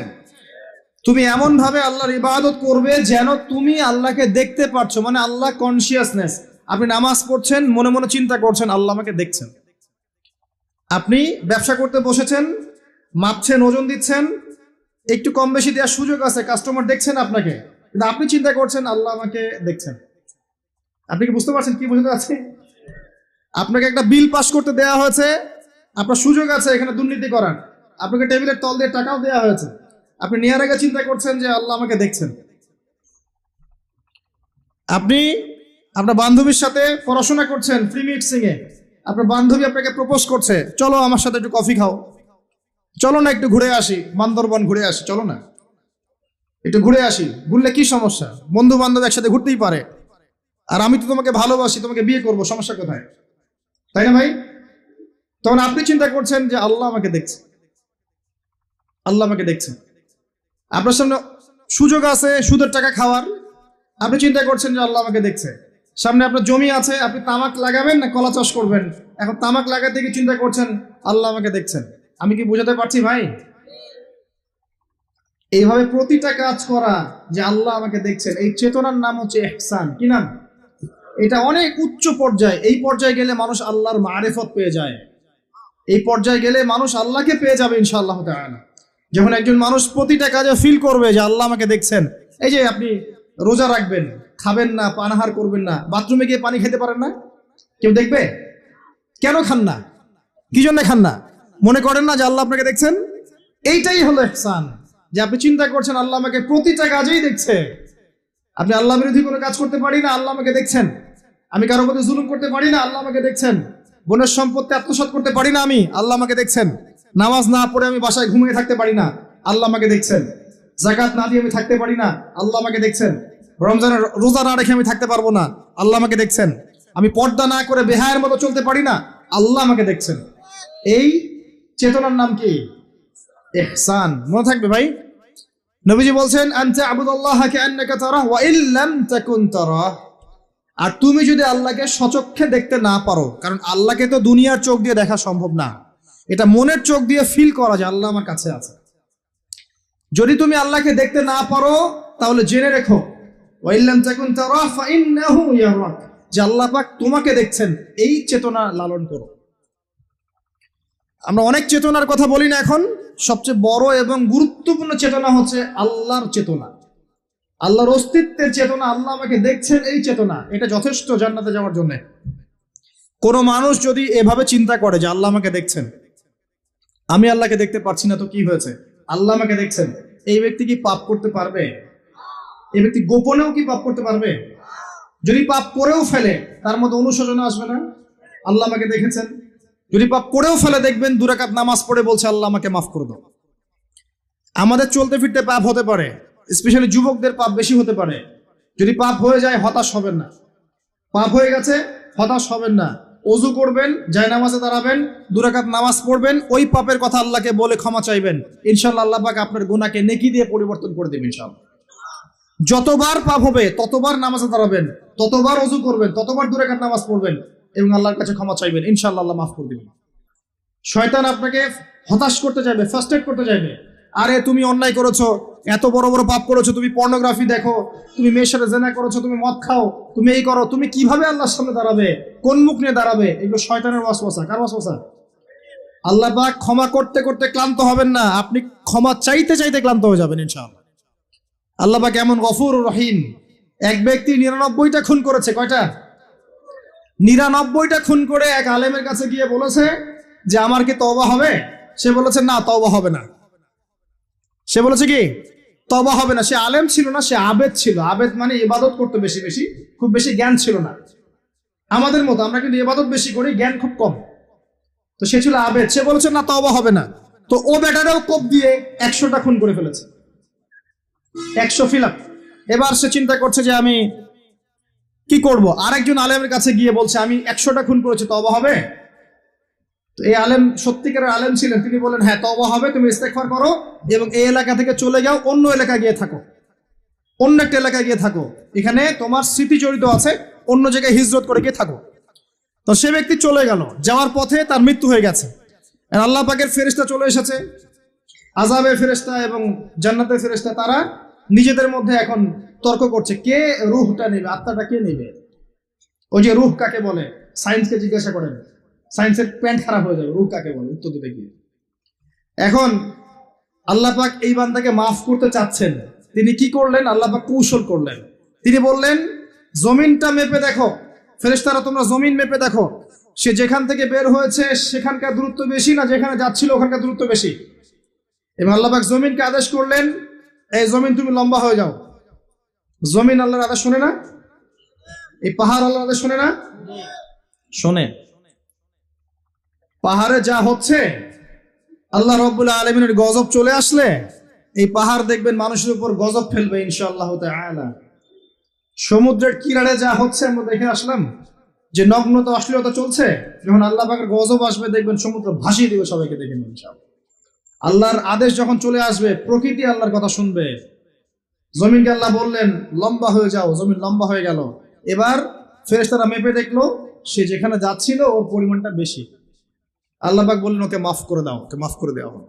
Speaker 1: তুমি এমন ভাবে আল্লাহর ইবাদত করবে যেন তুমি আল্লাহকে দেখতে পারছো, মানে আল্লাহ কনসিয়াসনেস। আপনি নামাজ পড়ছেন, মনে মনে চিন্তা করছেন আল্লাহ আমাকে দেখছেন। আপনি ব্যবসা করতে বসেছেন, মাপছেন, ওজন দিচ্ছেন, একটু কম বেশি দেওয়ার সুযোগ আছে, কাস্টমার দেখছেন আপনাকে, কিন্তু আপনি চিন্তা করছেন আল্লাহ আমাকে দেখছেন। আপনি কি বুঝতে পারছেন কি বুঝতে আছে? আপনাকে একটা বিল পাস করতে দেওয়া হয়েছে, আপনার সুযোগ আছে এখানে দুর্নীতি করার, আপনাকে টেবিলের তল দিয়ে টাকাও দেওয়া হয়েছে, আপনি নেওয়ার আগে চিন্তা করছেন যে আল্লাহ আমাকে দেখছেন। আপনি আপনার বান্ধবীর সাথে পড়াশোনা করছেন ফ্রি মিক্সিং এ, আপনার বান্ধবী আপনাকে প্রপোজ করছে, চলো আমার সাথে একটু কফি খাও, চলো না একটু ঘুরে আসি, বান্দরবন ঘুরে আসি, চলো না একটু ঘুরে আসি। ঘুরলে কি সমস্যা? বন্ধু বান্ধব একসাথে ঘুরতেই পারে, আর আমি তো তোমাকে ভালোবাসি, তোমাকে বিয়ে করবো, সমস্যা কোথায়? তাই না ভাই? তখন আপনি চিন্তা করছেন যে আল্লাহ আমাকে দেখছে, আল্লাহ আমাকে দেখছে। আপনার সামনে সুযোগ আছে সুদের টাকা খাওয়ার, আপনি চিন্তা করছেন যে আল্লাহ আমাকে দেখছে। সামনে আপনার জমি আছে, আপনি তামাক লাগাবেন না কলা চাষ করবেন, এখন তামাক লাগাতে গিয়ে চিন্তা করছেন আল্লাহ আমাকে দেখছেন। আমি কি বোঝাতে পারছি ভাই? এইভাবে প্রতিটা কাজ করা যে আল্লাহ আমাকে দেখছেন, এই চেতনার নাম হচ্ছে ইহসান। কি নাম? এটা অনেক উচ্চ পর্যায়ে। এই পর্যায়ে গেলে মানুষ আল্লাহর মারিফত পেয়ে যায়, এই পর্যায়ে গেলে মানুষ আল্লাহকে পেয়ে যাবে ইনশাআল্লাহ তাআলা। যখন একজন মানুষ প্রতিটা কাজে ফিল করবে যে আল্লাহ আমাকে দেখছেন। এই যে আপনি রোজা রাখবেন, খাবেন না, পানাহার করবেন না, বাথরুমে গিয়ে পানি খেতে পারেন না, কেউ দেখবে? কেন খান না? কি জন্য খান না? মনে করেন না যে আল্লাহ আপনাকে দেখছেন? এইটাই হলো ইহসান, যে আপনি চিন্তা করছেন আল্লাহ আমাকে প্রতিটা কাজেই দেখছে। আপনি আল্লাহ বিরোধী কোনো কাজ করতে পারি না, আল্লাহ আমাকে দেখছেন। আমি কারোর প্রতি জুলুম করতে পারি না, আল্লাহ আমাকে দেখছেন। বোনের সম্পত্তি আত্মসাৎ করতে পারি না আমি, আল্লাহ আমাকে দেখছেন। নামাজ না পড়ে আমি বাসায় ঘুমিয়ে থাকতে পারি না, আল্লাহ আমাকে দেখছেন। যাকাত না দিয়ে আমি থাকতে পারি না, আল্লাহ আমাকে দেখছেন। রমজানের রোজা না রেখে আমি থাকতে পারবো না, আল্লাহ আমাকে দেখছেন। আমি পর্দা না করে বেহায়ের মতো চলতে পারি না, আল্লাহ আমাকে দেখছেন। এই চেতনার নাম কি? ইহসান। মনে থাকবে ভাই। নবীজি বলছেন আনতা আবুদুল্লাহ কাআন্নাকা তারাহ ওয়া ইল্লাম তাকুন তারাহ। আর তুমি যদি আল্লাহকে সচক্ষে দেখতে না পারো, কারণ আল্লাহকে তো দুনিয়ার চোখ দিয়ে দেখা সম্ভব না, এটা মনের চোখ দিয়ে ফিল করা যায় আল্লাহ আমার কাছে আছে। যদি তুমি আল্লাহকে দেখতে না পারো তাহলে জেনে রেখো ওয়া ইল্লাম তাকুন তারাহ ফাইন্নাহু ইয়ারাক, যে আল্লাহ পাক তোমাকে দেখছেন। এই চেতনা লালন করো। আমরা অনেক চেতনার কথা বলি না এখন, সবচেয়ে বড় এবং গুরুত্বপূর্ণ চেতনা হচ্ছে আল্লাহর চেতনা, আল্লাহর অস্তিত্বের চেতনা। আল্লাহ আমাকে দেখছেন, এই চেতনা, এটা যথেষ্ট জান্নাতে যাওয়ার জন্য। কোনো মানুষ যদি এভাবে চিন্তা করে যে আল্লাহ আমাকে দেখছেন, আমি আল্লাহকে দেখতে পারছি না, তো কি হয়েছে? আল্লাহ আমাকে দেখছেন, এই ব্যক্তি কি পাপ করতে পারবে? এই ব্যক্তি গোপনেও কি পাপ করতে পারবে? যদি পাপ করেও ফেলে তার মধ্যে অনুশোচনা আসবে না? আল্লাহ আমাকে দেখেছেন। যদি পাপ করেও ফেলে দেখবেন 2 রাকাত নামাজ পড়ে বলছে আল্লাহ আমাকে মাফ করে দাও। আমাদের চলতে ফিরতে পাপ হতে পারে, স্পেশালি যুবকদের পাপ বেশি হতে পারে। যদি পাপ হয়ে যায় হতাশ হবেন না, পাপ হয়ে গেছে হতাশ হবেন না। ওযু করবেন, জায়নামাজে দাঁড়াবেন, 2 রাকাত নামাজ পড়বেন, ওই পাপের কথা আল্লাহকে বলে ক্ষমা চাইবেন, ইনশাআল্লাহ আল্লাহ পাক আপনার গুনাহকে নেকি দিয়ে পরিবর্তন করে দেবেন ইনশাআল্লাহ। যতবার পাপ হবে ততবার নামাজে দাঁড়াবেন, ততবার ওযু করবেন, ততবার 2 রাকাত নামাজ পড়বেন এবং আল্লাহর কাছে ক্ষমা চাইবেন, ইনশাআল্লাহ আল্লাহ মাফ করে দেবেন। শয়তান আপনাকে হতাশ করতে চাইবে, ফার্স্ট্রেট করতে চাইবে। আরে তুমি অন্যায় করেছো, এত বড় বড় পাপ করেছো, তুমি পর্নোগ্রাফি দেখো, তুমি মেয়ের সাথে জেনা করেছো, তুমি মদ খাও, তুমি এই করো, তুমি কিভাবে আল্লাহর সামনে দাঁড়াবে, কোন মুখ নিয়ে দাঁড়াবে? এগুলো শয়তানের ওয়াসওয়াসা। কার ওয়াসওয়াসা? আল্লাহ পাক ক্ষমা করতে করতে ক্লান্ত হবেন না, আপনি ক্ষমা চাইতে চাইতে ক্লান্ত হয়ে যাবেন ইনশাআল্লাহ। আল্লাহ পাক এমন গফুর রহিম। এক ব্যক্তি 99টা খুন করেছে। কয়টা? 99টা খুন করে এক আলেমের কাছে গিয়ে বলেছে যে আমার কি তওবা হবে? সে বলেছে না, তওবা হবে না। সে বলেছে কি? তওবা হবে না। সে আলেম ছিল না, সে আবেদ ছিল। আবেদ মানে ইবাদত করতে বেশি বেশি, খুব বেশি জ্ঞান ছিল না। আমাদের মতো আমরা কিন্তু ইবাদত বেশি করি, জ্ঞান খুব কম। তো সে ছিল আবেদ, সে বলেছে না, তওবা হবে না। তো ও বেটারেও কোপ দিয়ে 100টা খুন করে ফেলেছে, 100 ফিল আপ। এবার সে চিন্তা করছে যে আমি কি করব। আরেকজন আলেমের কাছে গিয়ে বলছে আমি 100টা খুন করেছি, তওবা হবে? তো এই আলেম সত্যিকারের আলেম ছিলেন, তিনি বলেন হ্যাঁ তওবা হবে, তুমি ইস্তেগফার করো এবং এই এলাকা থেকে চলে যাও, অন্য এলাকায় গিয়ে থাকো, অন্য একটা এলাকায় গিয়ে থাকো, এখানে তোমার স্মৃতি জড়িত আছে, অন্য জায়গায় হিজরত করে গিয়ে থাকো। তো সে ব্যক্তি চলে গেল, যাওয়ার পথে তার মৃত্যু হয়ে গেছে। আর আল্লাহ পাকের ফেরেশতা চলে এসেছে, আযাবের ফেরেশতা এবং জান্নাতের ফেরেশতা তারা নিজেদের মধ্যে এখন তর্ক করছে কে রূহটা নেবে, আত্মাটা কে নেবে। ওই যে রূহ কাকে বলে, সায়েন্সকে জিজ্ঞাসা করেন, সায়েন্সের প্যান্ট খারাপ হয়ে যাবে, রূহ কাকে বলে উত্তর দিতে গিয়ে। এখন আল্লাহ পাক এই বান্দাকে মাফ করতে চাচ্ছেন, তিনি কি করলেন, আল্লাহ পাক কৌশল করলেন। তিনি বললেন জমিনটা মেপে দেখো, ফেরেশতারা তোমরা জমিন মেপে দেখো, সে যেখান থেকে বের হয়েছে সেখানকার দূরত্ব বেশি না যেখানে যাচ্ছিল ওখানকার দূরত্ব বেশি। এবং আল্লাহ পাক জমিনকে আদেশ করলেন এই জমিন তুমি লম্বা হয়ে যাও। জমিন আল্লাহর আদেশ শোনে না? এই পাহাড় আল্লাহর আদেশ শোনে না? শোনে। পাহাড়ে যা হচ্ছে, আল্লাহ রাব্বুল আলামিনের গজব চলে আসলে এই পাহাড় দেখবেন মানুষের উপর গজব ফেলবে ইনশাআল্লাহ তাআলা। সমুদ্রের কিনারে যা হচ্ছে আমরা দেখে আসলাম যে নগ্নতা অশ্লীলতা চলছে, যখন আল্লাহ পাকের গজব আসবে দেখবেন সমুদ্র ভাসিয়ে দিবে সবাইকে, দেখে নিন ইনশাআল্লাহ। আল্লাহর আদেশ যখন চলে আসবে প্রকৃতি আল্লাহর কথা শুনবে। জমিনকে আল্লাহ বললেন লম্বা হয়ে যাও, জমিন লম্বা হয়ে গেল। এবার ফেরেশতারা মেপে দেখলো সে যেখানে যাচ্ছিল ওর পরিমাণটা বেশি। আল্লাহ পাক বললেন ওকে মাফ করে দাও, ওকে মাফ করে দেওয়া হলো।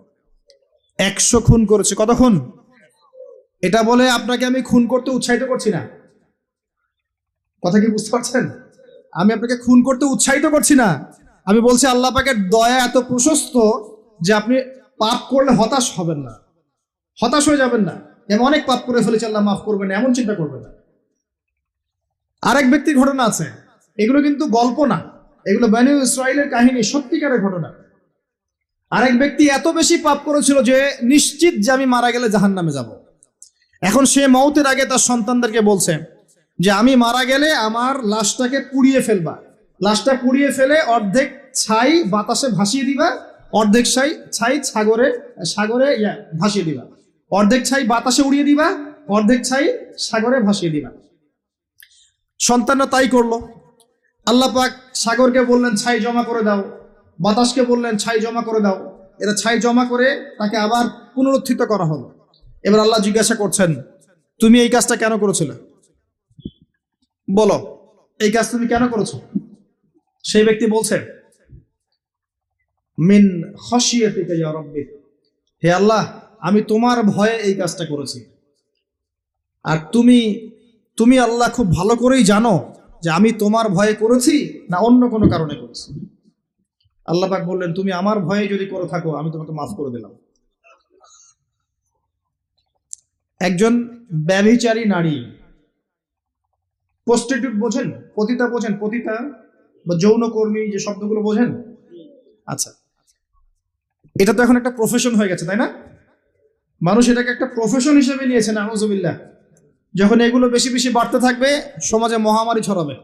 Speaker 1: 100 খুন করেছে। কত খুন? এটা বলে আপনাকে আমি খুন করতে উৎসাহিত করছি না, কথা কি বুঝতে পারছেন? আমি আপনাকে খুন করতে উৎসাহিত করছি না। আমি বলছি আল্লাহ পাকের দয়া এত প্রশস্ত যে আপনি পাপ করলে হতাশ হবেন না, হতাশ হয়ে যাবেন না। আমি অনেক পাপ করে ফেলেছি, আল্লাহ মাফ করবেন এমন চিন্তা করবেন না। আরেক ব্যক্তির ঘটনা আছে, এগুলো কিন্তু গল্প না, এগুলো বনী ইসরাইলের কাহিনী, সত্যিকারের ঘটনা। আরেক ব্যক্তি এত বেশি পাপ করেছিল যে নিশ্চিত যে আমি মারা গেলে জাহান্নামে যাব। এখন সে মওতের আগে তার সন্তানদেরকে বলছে যে আমি মারা গেলে আমার লাশটাকে পুড়িয়ে ফেলবা, লাশটা পুড়িয়ে ফেলে অর্ধেক ছাই বাতাসে ভাসিয়ে দিবা, অর্ধেক ছাই সাগরে ভাসিয়ে দিবা, অর্ধেক ছাই বাতাসে উড়িয়ে দিবা, অর্ধেক ছাই সাগরে ভাসিয়ে দিবা। সন্তানরা তাই করলো। আল্লাহ পাক সাগরকে বললেন ছাই জমা করে দাও, বাতাসকে বললেন ছাই জমা করে দাও। এরা ছাই জমা করে তাকে আবার পুনরুত্থিত করা হলো। এবার আল্লাহ জিজ্ঞাসা করছেন তুমি এই কাজটা কেন করেছিলে, বলো এই কাজ তুমি কেন করেছো? সেই ব্যক্তি বলছে মিন খাশিয়াতিকা ইয়া রাব্বি, হে আল্লাহ আমি তোমার ভয়ে এই কাজটা করেছি। আর তুমি আল্লাহ খুব ভালো করেই জানো যে আমি তোমার ভয়ে করেছি না অন্য কোনো কারণে করেছি। আল্লাহ পাক বললেন তুমি আমার ভয়ে যদি করে থাকো আমি তোমাকে মাফ করে দিলাম। একজন ব্যভিচারী নারী, প্রস্টিটিউট বোঝেন, পতিতা বোঝেন, পতিতা বা যৌনকর্মী যে শব্দগুলো বোঝেন? আচ্ছা, এটা তো এখন একটা প্রফেশন হয়ে গেছে, তাই না? মানুষ এটাকে একটা প্রফেশন হিসেবে নিয়েছে, নাউযুবিল্লাহ। যখন এগুলো বেশি বেশি বাড়তে থাকবে সমাজে মহামারী ছড়াবে।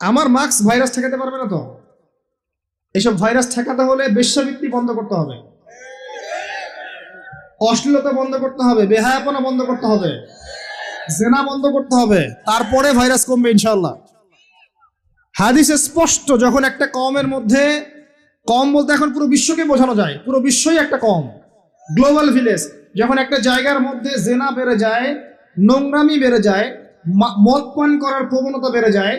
Speaker 1: আমার মাস্ক ভাইরাস ঠেকাতে পারবে না তো। এসব ভাইরাস ঠেকাতে হলে বেশ্যাবৃত্তি বন্ধ করতে হবে, অশ্লীলতা বন্ধ করতে হবে, বেহায়াপনা বন্ধ করতে হবে, জেনা বন্ধ করতে হবে, তারপরে ভাইরাস কমবে ইনশাআল্লাহ। হাদিসে স্পষ্ট, যখন একটা কওমের মধ্যে, কম বলতে এখন পুরো বিশ্বকে বোঝানো যায়, পুরো বিশ্বই একটা কম, গ্লোবাল ভিলেজ। যখন একটা জায়গার মধ্যে জেনা বেড়ে যায়, নোংরামি বেড়ে যায়, মদ পান করার প্রবণতা বেড়ে যায়,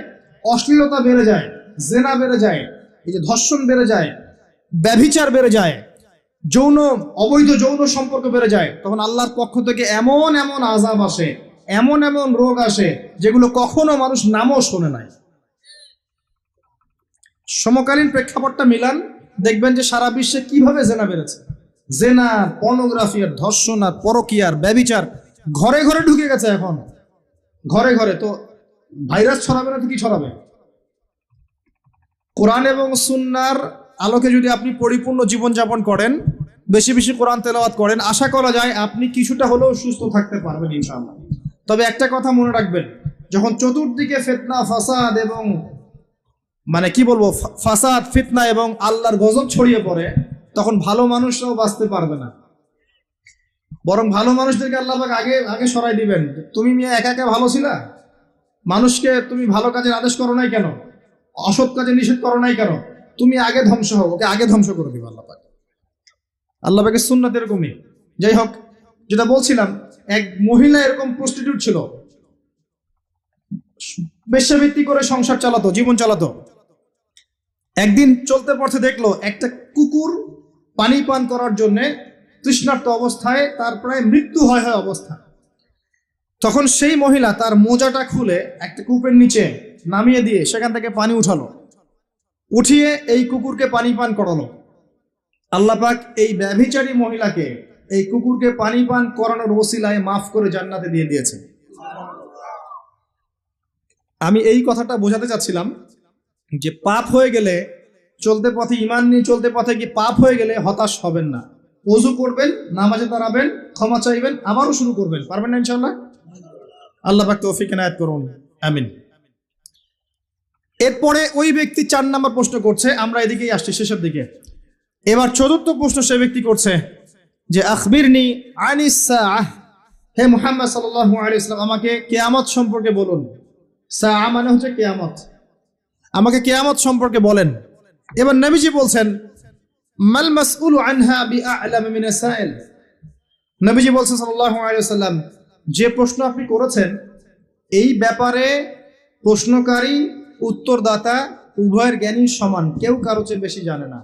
Speaker 1: অশ্লীলতা বেড়ে যায়, জেনা বেড়ে যায়, এই যে ধর্ষণ বেড়ে যায়, ব্যভিচার বেড়ে যায়, অবৈধ যৌন সম্পর্ক বেড়ে যায়, তখন আল্লাহর পক্ষ থেকে এমন এমন আযাব আসে, এমন এমন রোগ আসে যেগুলো কখনো মানুষ নামও শোনে নাই। সমকালীন প্রেক্ষাপটটা মিলান, দেখবেন যে সারা বিশ্বে কিভাবে জেনা বেড়েছে। জেনা, পর্নোগ্রাফি, আর ধর্ষণ, আর পরকীয়ার, ব্যভিচার ঘরে ঘরে ঢুকে গেছে। এখন ঘরে ঘরে তো ভাইরাস ছড়াবে না তো কি ছড়াবে? কোরআন এবং সুন্নাহর আলোকে যদি আপনি পরিপূর্ণ জীবনযাপন করেন, বেশি বেশি কোরআন তেলাওয়াত করেন, আশা করা যায় আপনি কিছুটা হলেও সুস্থ থাকতে পারবেন ইনশাআল্লাহ। তবে একটা কথা মনে রাখবেন, যখন চতুর্দিকে ফিতনা ফাসাদ এবং ফাসাদ ফিতনা এবং আল্লাহর গজব ছড়িয়ে পড়ে, তখন ভালো মানুষরাও বাঁচতে পারবে না। বরং ভালো মানুষদেরকে আল্লাহ পাক আগে সরাই দিবেন। তুমি মিয়া একা একা ভালো ছিলা, মানুষকে তুমি ভালো কাজের আদেশ করো নাই কেন, অসৎ কাজে নিষেধ করো নাই কেন, তুমি আগে ধ্বংস হও, ওকে আগে ধ্বংস করে দিবে আল্লাহ পাক। আল্লাহ পাকের সুন্নাত এরকমই। যাই হোক, যেটা বলছিলাম, এক মহিলা এরকম প্রস্টিটিউট ছিল, বেশ্যাবৃত্তি করে সংসার চালাতো, জীবন চালাতো। একদিন চলতে পড়তে দেখলো একটা কুকুর পানি পান করার জন্য তৃষ্ণার্ত অবস্থায় তার প্রায় মৃত্যু হয় অবস্থা। তখন সেই মহিলা তার মোজাটা খুলে একটা কূপের নিচে নামিয়ে দিয়ে সেখান থেকে পানি উঠালো, উঠিয়ে এই কুকুরকে পানি পান করালো। আল্লাহ পাক এই ব্যভিচারী মহিলাকে এই কুকুরকে পানি পান করানোর ওসিলায় মাফ করে জান্নাতে দিয়ে দিয়েছে। আমি এই কথাটা বোঝাতে চাচ্ছিলাম যে পাপ হয়ে গেলে চলতে পথে, ইমান নিয়ে চলতে পথে কি পাপ হয়ে গেলে হতাশ হবেন না। ওযু করবেন, নামাজে দাঁড়াবেন, ক্ষমা চাইবেন, আবারও শুরু করবেন। পারবেন না ইনশাআল্লাহ? আল্লাহ পাক তৌফিক এনায়েত করুন, আমিন। এরপরে ওই ব্যক্তি 4 নম্বর প্রশ্ন করছে, আমরা এদিকেই আসছি শেষের দিকে। এবার চতুর্থ প্রশ্ন সে ব্যক্তি করছে যে আখবিরনি আনিস সাআহ, হে মুহাম্মদ সাল্লাল্লাহু আলাইহি ওয়াসাল্লাম আমাকে কিয়ামত সম্পর্কে বলুন। সাআহ মানে হচ্ছে কিয়ামত, আমাকে কিয়ামত সম্পর্কে বলেন। এবার নবীজি বলছেন মাল মাসউলু আনহা বিআ'লাম মিনাস সাইল। নবীজি বলছেন সাল্লাল্লাহু আলাইহি ওয়াসাল্লাম, যে প্রশ্ন আপনি করেছেন এই ব্যাপারে প্রশ্নকারী উত্তরদাতা উভয়ের জ্ঞানী সমান, কেউ কারো চেয়ে বেশি জানে না।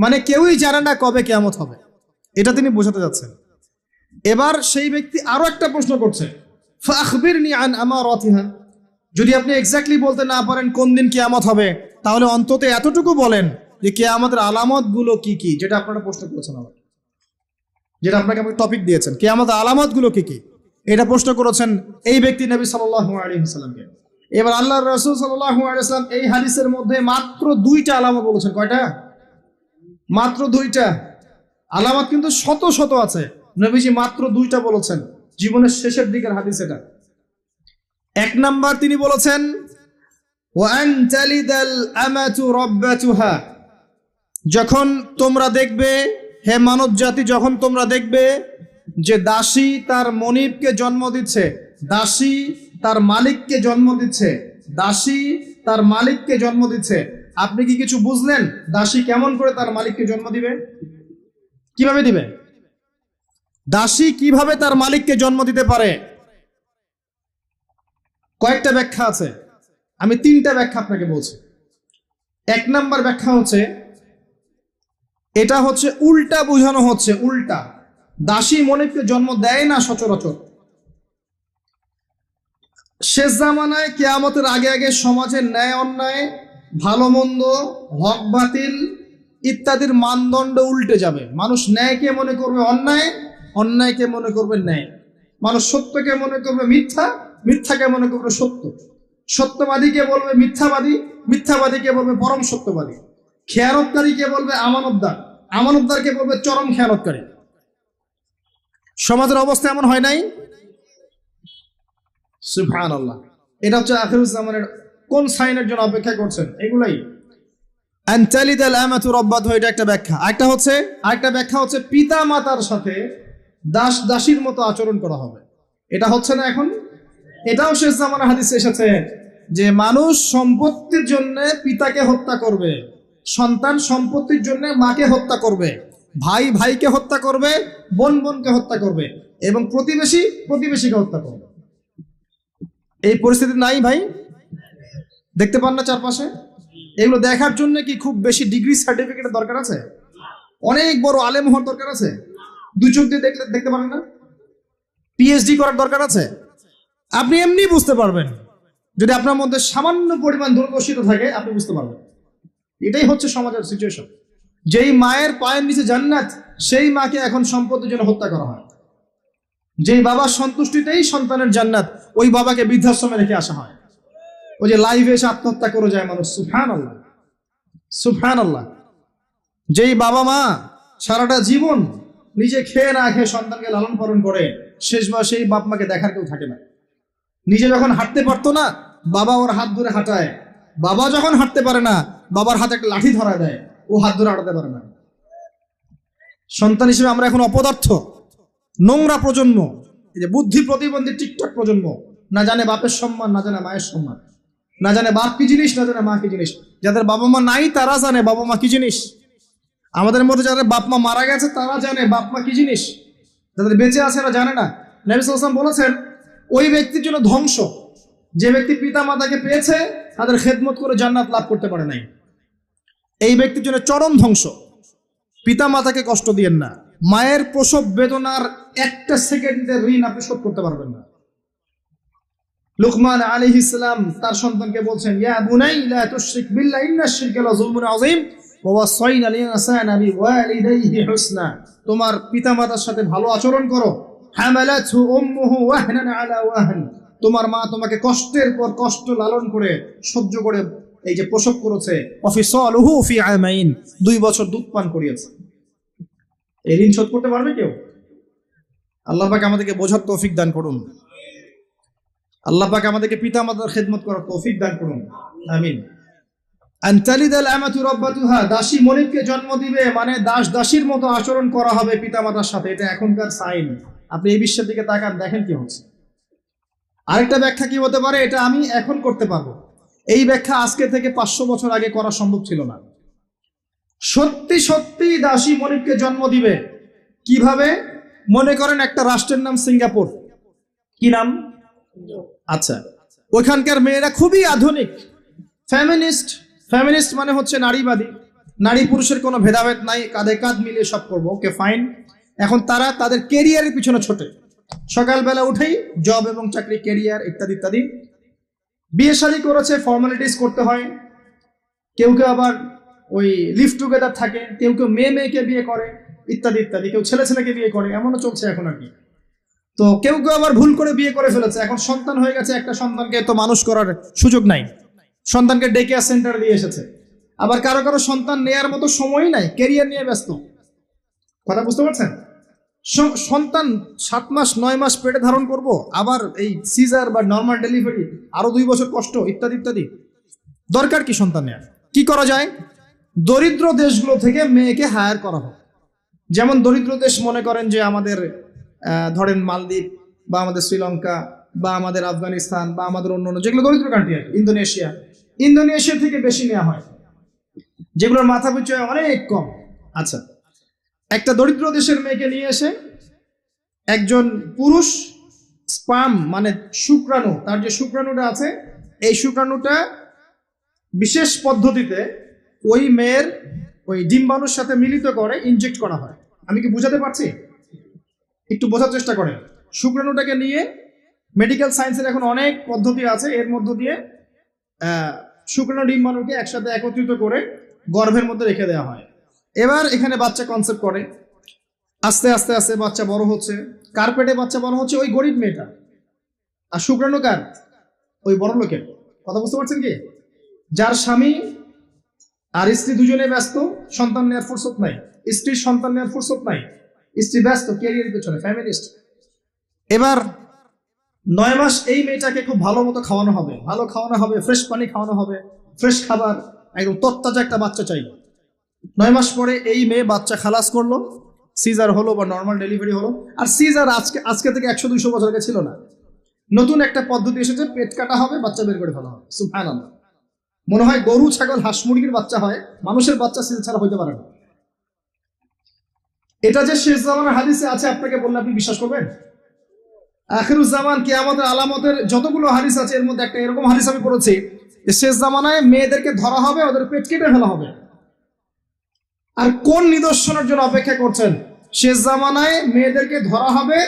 Speaker 1: মানে কেউই জানে না কবে কিয়ামত হবে, এটা তিনি বোঝাতে যাচ্ছেন। এবার সেই ব্যক্তি আরো একটা প্রশ্ন করছে, ফাখবিরনি আন আমারাতিহা, যদি আপনি এক্স্যাক্টলি বলতে না পারেন কোন দিন কিয়ামত হবে, তাহলে অন্তত এতটুকু বলেন যে কিয়ামতের আলামত গুলো কি কি, যেটা আপনারা প্রশ্ন করেছেন, যেটা আপনাকে টপিক দিয়েছেন, কিয়ামতের আলামত গুলো কি কি, এটা প্রশ্ন করেছেন এই ব্যক্তি নবী সাল্লাল্লাহু আলাইহি ওয়াসাল্লামকে। এবার আল্লাহর রাসূল সাল্লাল্লাহু আলাইহি ওয়াসাল্লাম এই হাদিসের মধ্যে মাত্র 2টা আলামত বলেছেন। কয়টা? মাত্র 2টা আলামত, কিন্তু শত শত আছে। নবীজি মাত্র 2টা বলেছেন, জীবনের শেষের দিকের হাদিস এটা। 1 নাম্বার তিনি বলেছেন ওয়া আন তালিদাল আমাতু রাব্বাতুহা, যখন তোমরা দেখবে, হে মানব জাতি, যখন তোমরা দেখবে যে দাসী তার মনিবকে জন্ম দিচ্ছে, দাসী তার মালিককে জন্ম দিচ্ছে, দাসী তার মালিককে জন্ম দিচ্ছে, আপনি কি কিছু বুঝলেন দাসী কেমন করে তার মালিককে জন্ম দিবে? কিভাবে দিবে? দাসী কিভাবে তার মালিককে জন্ম দিতে পারে? কয়েকটা ব্যাখ্যা আছে, আমি 3টা ব্যাখ্যা আপনাকে বলছি। 1 নাম্বার ব্যাখ্যা হচ্ছে, এটা হচ্ছে উল্টা বোঝানো হচ্ছে, উল্টা। দাসী মনিবকে জন্ম দেয় না সচরাচর। শেষ জামানায় কিয়ামতের আগে আগে সমাজের ন্যায় অন্যায়, ভালো মন্দ, হক বাতিল ইত্যাদির মানদণ্ড উল্টে যাবে। মানুষ ন্যায়কে মনে করবে অন্যায়, অন্যায়কে মনে করবে ন্যায়। মানুষ সত্যকে মনে করবে মিথ্যা, মিথ্যাকে মনে করবে সত্য। সত্যবাদীকে বলবে মিথ্যাবাদী, মিথ্যাবাদীকে বলবে পরম সত্যবাদী। খেয়ানতকারীকে বলবে আমানতদার, আমানতদারকে বলবে চরম খেয়ানতকারী। সমাজের অবস্থা এমন হয় নাই? সুবহানাল্লাহ। এটা হচ্ছে আখিরুজ জামানের কোন সাইনের জন্য অপেক্ষা করছেন? এগুলাই। আনতালিদাল আমাতু রাব্বাতুহা, এটা একটা ব্যাখ্যা। আরেকটা ব্যাখ্যা হচ্ছে পিতা মাতার সাথে দাস দাসীর মতো আচরণ করা হবে। এটা হচ্ছে না এখন? এটাও শেষ জামানার হাদিসে এসেছে যে মানুষ সম্পত্তির জন্য পিতাকে হত্যা করবে, সন্তান সম্পত্তির জন্য মাকে হত্যা করবে, ভাই ভাইকে হত্যা করবে, বোন বোনকে হত্যা করবে, এবং প্রতিবেশী প্রতিবেশীকে হত্যা করবে। এই পরিস্থিতি নাই ভাই? দেখতে পান না চারপাশে? এগুলো দেখার জন্য কি খুব বেশি ডিগ্রি সার্টিফিকেটের দরকার আছে? অনেক বড় আলেম হওয়ার দরকার আছে? 2 চোখ দিয়ে দেখতে পারেন না? পিএইচডি করার দরকার আছে? আপনি এমনি বুঝতে পারবেন, যদি আপনার মধ্যে সামান্য পরিমাণ দূরদর্শিতা থাকে আপনি বুঝতে পারবেন। এটাই হচ্ছে সমাজের সিচুয়েশন। যেই মায়ের পায়ের নিচে জান্নাত, সেই মাকে এখন সম্পত্তির জন্য হত্যা করা হয়। যেই বাবার সন্তুষ্টিতেই সন্তানের জান্নাত, ওই বাবাকে বৃদ্ধাশ্রমে রেখে আসা হয়। ওই যে লাইভে এসে আত্মহত্যা করে যায় মানুষ। সুবহানাল্লাহ, সুবহানাল্লাহ। যেই বাবা মা সারাটা জীবন নিজে খেয়ে না খেয়ে সন্তানকে লালন পালন করে, শেষ বয়সে সেই বাপ মাকে দেখার কেউ থাকে না। নিজে যখন হাঁটতে পারতো না, বাবা ওর হাত ধরে হাঁটায়। বাবা যখন হাঁটতে পারে না, বাবার হাতে একটা লাঠি ধরা দেয়, ও হাত ধরে হাঁটাতে পারে না। সন্তান হিসেবে আমরা এখন অপদার্থ, নোংরা প্রজন্ম, এই যে বুদ্ধি প্রতিবন্ধী টিকটক প্রজন্ম, না জানে বাপের সম্মান, না জানে মায়ের সম্মান, না জানে বাপ কি জিনিস, না জানে মা কি জিনিস। যাদের বাবা মা নাই তারা জানে বাবা মা কি জিনিস। আমাদের মধ্যে যাদের বাপ মা মারা গেছে তারা জানে বাপ মা কি জিনিস, যাদের বেঁচে আছে এরা জানে না। নবী সাল্লাল্লাহু আলাইহি ওয়াসাল্লাম বলেছেন ওই ব্যক্তির জন্য ধ্বংস যে ব্যক্তি পিতা মাতাকে পেয়েছে তাদের খেদমত করে জান্নাত লাভ করতে পারে নাই। এই ব্যক্তির জন্য চরম ধ্বংস। পিতা মাতাকে কষ্ট দিয়েন না, মায়ের প্রসব বেদনার একটা সেকেন্ডের ঋণ আপনি শোধ করতে পারবেন না। লুকমান আলাইহিস সালাম তার সন্তানকে বলছেন, ইয়া বুনাই লা তুশরিক বিল্লাহ ইন্নাশ শিরকা লাযুলমুন আযীম ওয়া ওয়াসাইনা আল ইনসানা বিওয়ালিদাইহি হুসনা। তোমার পিতামাতার সাথে ভালো আচরণ করো। হামালাতহু উম্মুহু ওয়াহনান আলা ওয়াহন। তোমার মা তোমাকে কষ্টের পর কষ্ট লালন করে সহ্য করে এই যে প্রসব করেছে। ওয়াফিসালুহু ফি আমাইন, 2 বছর দুধ পান করিয়েছে। এই ঋণ শোধ করতে পারবে কেউ? আল্লাহ পাক আমাদেরকে বোঝার তৌফিক দান করুন। আল্লাহ পাক আমাদেরকে পিতা মাতার খেদমত করার তৌফিক দান করুন, আমিন। আনতালিদাল আমাতু রাব্বাতুহা, দাসী মনিবকে জন্ম দিবে মানে দাস দাসীর মতো আচরণ করা হবে পিতা মাতার সাথে। এটা এখনকার সাইন। আপনি এই বিশ্বের দিকে তাকান, দেখেন কি হচ্ছে। আরেকটা ব্যাখ্যা কি হতে পারে, এটা আমি এখন করতে পারবো। এই ব্যাখ্যা আজকে থেকে 500 বছর আগে করা সম্ভব ছিল না। সত্যি সত্যি দাসী মনিবকে জন্ম দিবে। কিভাবে? মনে করেন একটা রাষ্ট্রের নাম সিঙ্গাপুর। কি নাম? আচ্ছা, ওইখানকার মেয়েরা খুবই আধুনিক, ফেমিনিস্ট। ফেমিনিস্ট মানে হচ্ছে নারীবাদী, নারী পুরুষের কোনো ভেদাভেদ নাই, কাঁধে কাঁধ মিলিয়ে সব করবো, ওকে ফাইন। এখন তারা তাদের কেরিয়ারের পিছনে ছোটে, সকালবেলা উঠেই জব এবং চাকরি, কেরিয়ার ইত্যাদি ইত্যাদি। বিয়ে শাদী করেছে, ফর্মালিটিস করতে হয়। কেউ কেউ আবার ওই লিভ টুগেদার থাকে, কেউ কেউ মেয়ে মেয়েকে বিয়ে করে ইত্যাদি ইত্যাদি, কেউ ছেলে ছেলেকে বিয়ে করে, এমনও চলছে এখন আর কি। তো কেউ কেউ আবার ভুল করে বিয়ে করে ফেলেছে, এখন সন্তান হয়ে গেছে, একটা সন্তানকে তো মানুষ করার সুযোগ নাই, সন্তানকে ডে কেয়ার সেন্টারে দিয়ে এসেছে। আবার কারো কারো সন্তান নেয়ার মতো সময়ই নাই, ক্যারিয়ার নিয়ে ব্যস্ত। কথা বুঝতে পারছেন? সন্তান 7 মাস 9 মাস পেটে ধারণ করব, আবার এই সিজার বা নর্মাল ডেলিভারি, আরো 2 বছর কষ্ট ইত্যাদি ইত্যাদি। দরকার কি সন্তান নেয়ার? কি করা যায়? দরিদ্র দেশগুলো থেকে মেয়েকে হায়ার করা হোক। যেমন দরিদ্র দেশ মনে করেন যে আমাদের ধরেন মালদ্বীপ বা আমাদের শ্রীলঙ্কা বা আমাদের আফগানিস্তান বা আমাদের অন্য যেগুলো দরিদ্র কান্ট্রি আর ইন্দোনেশিয়া। ইন্দোনেশিয়া থেকে বেশি নেওয়া হয়, যেগুলোর মাথা পিছু অনেক কম। আচ্ছা, একটা দরিদ্র দেশের মেয়েকে নিয়ে এসে একজন পুরুষ স্পার্ম মানে শুক্রাণু, তার যে শুক্রাণুটা আছে, এই শুক্রাণুটা বিশেষ পদ্ধতিতে ওই মেয়ের ওই ডিম্বাণুর সাথে মিলিত করে ইনজেক্ট করা হয়। আমি কি বুঝাতে পারছি? একটু বোঝার চেষ্টা করেন। শুক্রাণুটাকে নিয়ে মেডিকেল সায়েন্সের এখন অনেক পদ্ধতি আছে, এর মধ্য দিয়ে শুক্রাণু ডিম্বাণুকে একসাথে একত্রিত করে গর্ভের মধ্যে রেখে দেওয়া হয়। এবার এখানে বাচ্চা কনসেপ্ট করে, আস্তে আস্তে আস্তে বাচ্চা বড় হচ্ছে। কার পেটে বাচ্চা বড় হচ্ছে? ওই গরিব মেয়েটা। আর শুক্রাণু কার? ওই বড় লোকের। কথা বুঝতে পারছেন কি? যার স্বামী আর স্ত্রী দুজনে ব্যস্ত, সন্তান নেওয়ার ফুরসত নাই, স্ত্রীর সন্তান নেওয়ার ফুরসত নাই, স্ত্রী ব্যস্ত ক্যারিয়ারের পেছনে, ফ্যামিলিস্ট। এবার 9 মাস এই মেয়েটাকে খুব ভালো মতো খাওয়ানো হবে, ভালো খাওয়ানো হবে, ফ্রেশ পানি খাওয়ানো হবে, ফ্রেশ খাবার, একদম তত্তাজা একটা বাচ্চা চাই। 9 মাস পরে এই মেয়ে বাচ্চা খালাস করলো, সিজার হলো বা নর্মাল ডেলিভারি হলো। আর সিজার আজকে থেকে 100-200 বছর আগে ছিল না, নতুন একটা পদ্ধতি এসেছে, পেট কাটা হবে, বাচ্চা বের করে ফেলা হবে। সুবহানাল্লাহ। মনে হয় গরু ছাগল হাঁস মুরগির বাচ্চা হয়, মানুষের বাচ্চা সিজার ছাড়া হইতে পারে না। এটা যে শেষ জামানের হাদিসে আছে, আপনাকে বললে আপনি বিশ্বাস করবেন? আখিরুজ জামান কিয়ামতের আলামতের যতগুলো হাদিস আছে, এর মধ্যে একটা এরকম হাদিস আমি পড়েছি, শেষ জামানায় মেয়েদেরকে ধরা হবে, ওদের পেট কেটে ফেলা হবে। আর কোন নিদর্শনের জন্য অপেক্ষা করছেন? শেষ জামানায় মেয়েদেরকে ধরা হবে,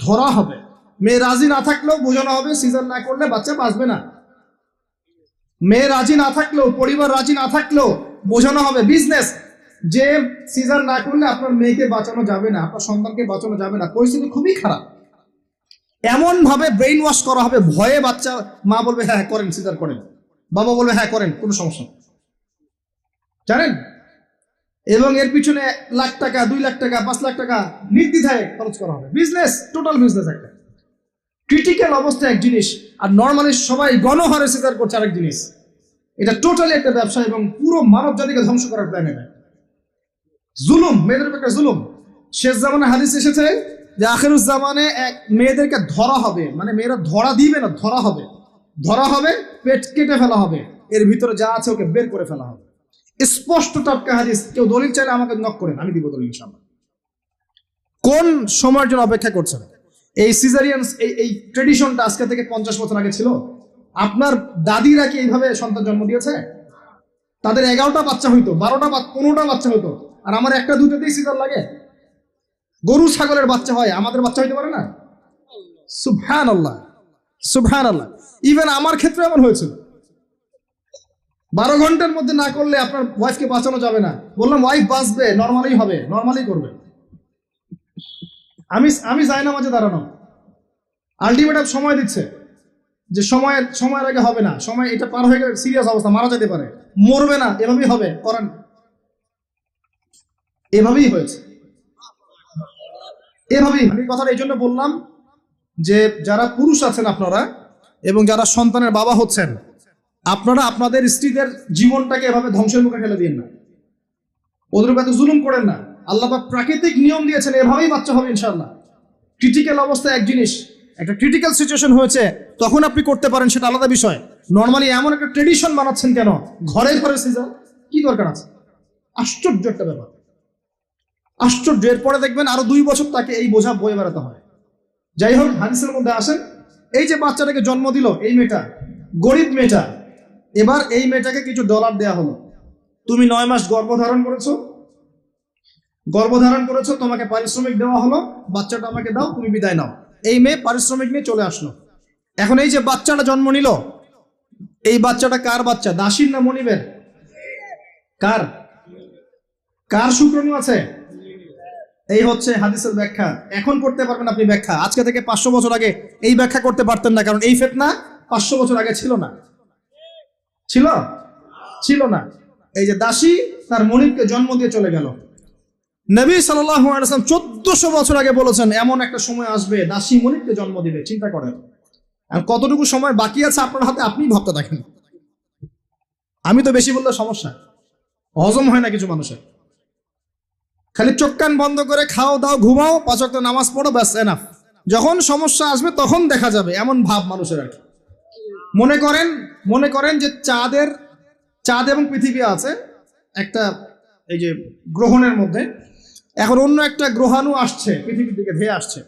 Speaker 1: ধরা হবে, মেয়ে রাজি না থাকলেও বোঝানো হবে, সিজার না করলে বাচ্চা বাঁচবে না। মেয়ে রাজি না থাকলেও, পরিবার রাজি না থাকলেও বোঝানো হবে, বিজনেস, যে সিজার না করলে আপনার মেয়েকে বাঁচানো যাবে না, আপনার সন্তানকে বাঁচানো যাবে না, পরিস্থিতি খুবই খারাপ। এমন ভাবে ব্রেইন ওয়াশ করা হবে, ভয়ে বাচ্চা, মা বলবে হ্যাঁ করেন, সিজার করেন, বাবা বলবে হ্যাঁ করেন, কোনো সমস্যা নেই, জানেন। এবং এর পিছনে 1 লাখ টাকা, 2 লাখ টাকা, 5 লাখ টাকা নির্দ্বিধায় খরচ করা হবে। বিজনেস, টোটাল বিজনেস একটা। ক্রিটিক্যাল অবস্থা এক জিনিস, আর নর্মালি সবাই গণহারে সিজার করছে আরেক জিনিস। এটা টোটালি একটা ব্যবসা এবং পুরো মানব জাতিকে ধ্বংস করার প্ল্যান। এটা জুলুম, মেয়েদের একটা জুলুম। শেষ জামানে হাদিস এসেছে যে আখিরুজ জামানে মেয়েদেরকে ধরা হবে, মানে মেয়েরা ধরা দিবে না, ধরা হবে, ধরা হবে, পেট কেটে ফেলা হবে, এর ভিতরে যা আছে ওকে বের করে ফেলা হবে। স্পষ্ট টাটকা হাদিস। কেউ দলিল চাইলে আমাকে নক করেন, আমি দিব দলিল ইনশাআল্লাহ। কোন সময়ের জন্য অপেক্ষা করছেন? এই সিজারিয়ান এই ট্রেডিশনটা আজকে থেকে 50 বছর আগে ছিল। আপনার দাদিরা কি এইভাবে সন্তান জন্ম দিয়েছে? তাদের 11টা বাচ্চা হইতো, 12টা 15টা বাচ্চা হইতো, আর আমার 1-2টাতেই সিজার লাগে। গরু ছাগলের বাচ্চা হয়, আমাদের বাচ্চা হইতে পারে না? সুবহানাল্লাহ, সুবহানাল্লাহ। ইভেন আমার ক্ষেত্রে এমন হয়েছিল। 12 ঘন্টার মধ্যে না করলে আপনার ওয়াইফকে বাঁচানো যাবে না। বললাম ওয়াইফ বাঁচবে, নর্মালি হবে, নর্মালি করবে। আমি যাই না মাঝে দাঁড়ানো, আলটিমেটাম সময় দিচ্ছে যে সময়ের আগে হবে না, সময় এটা পার হয়ে গেলে সিরিয়াস অবস্থা, মারা যেতে পারে, মরবে না, এভাবেই হবে, করেন। এভাবেই হয়েছে, এভাবেই। আমি কথাটা এই জন্য বললাম যে যারা পুরুষ আছেন আপনারা এবং যারা সন্তানের বাবা হচ্ছেন, আপনারা আপনাদের স্ত্রীদের জীবনটাকে এভাবে ধ্বংসের মুখে ফেলে দিন না, ওদের উপর এত জুলুম করেন না। আল্লাহ পাক প্রাকৃতিক নিয়ম দিয়েছেন, এভাবেই বাচ্চা হবে ইনশাআল্লাহ। ক্রিটিক্যাল অবস্থা এক জিনিস, একটা ক্রিটিক্যাল সিচুয়েশন হয়েছে তখন আপনি করতে পারেন, সেটা আলাদা বিষয়। নর্মালি এমন একটা ট্রেডিশন বানাচ্ছেন কেন, ঘরে ঘরে সিজার, কি দরকার আছে? আশ্চর্য একটা ব্যাপার, আশ্চর্য। এরপরে দেখবেন আরো 2 বছর তাকে এই বোঝা বয়ে বেড়াতে হয়। যাই হোক, হাদিসের মধ্যে আসেন, এই যে বাচ্চাটাকে জন্ম দিল এই মেয়েটা, গরিব মেয়েটা, এবার এই মেয়েটাকে কিছু ডলার দেয়া হলো, তুমি 9 মাস গর্ভধারণ করেছো, তোমাকে পারিশ্রমিক দেওয়া হলো, বাচ্চাটা আমাকে দাও, তুমি বিদায় নাও। এই মেয়ে পারিশ্রমিক নিয়ে চলে আসলো। এখন এই যে বাচ্চাটা জন্ম নিল, এই বাচ্চাটা কার বাচ্চা? দাসীর না মনিবের? কার? কার শুক্রাণু আছে? এই হচ্ছে হাদিসের ব্যাখ্যা। এখন করতে পারবেন আপনি ব্যাখ্যা, আজকে থেকে 500 বছর আগে এই ব্যাখ্যা করতে পারতেন না, কারণ এই ফিতনা 500 বছর আগে ছিল না। ছিল না। এই যে দাসী তার মনিবকে জন্ম দিয়ে চলে গেল, নবী সাল্লাল্লাহু আলাইহি ওয়াসাল্লাম 1400 বছর আগে বলেছেন এমন একটা সময় আসবে দাসী মনিবকে জন্ম দিবে। চিন্তা করেন আর কতটুকু সময় বাকি আছে আপনার হাতে, আপনিই ভাবতে দেখেন। আমি তো বেশি বললে সমস্যা, হজম হয় না কিছু মানুষের। খালি চোখ কান বন্ধ করে খাও দাও ঘুমাও, 5 ওয়াক্ত নামাজ পড়ো, ব্যাস এনাফ। যখন সমস্যা আসবে তখন দেখা যাবে, এমন ভাব মানুষের আর কি। মনে করেন যে চাঁদ এবং পৃথিবী আছে একটা এই যে গ্রহণের মধ্যে, এখন অন্য একটা গ্রহাণু আসছে পৃথিবীর দিকে, ধেয়ে আসছে।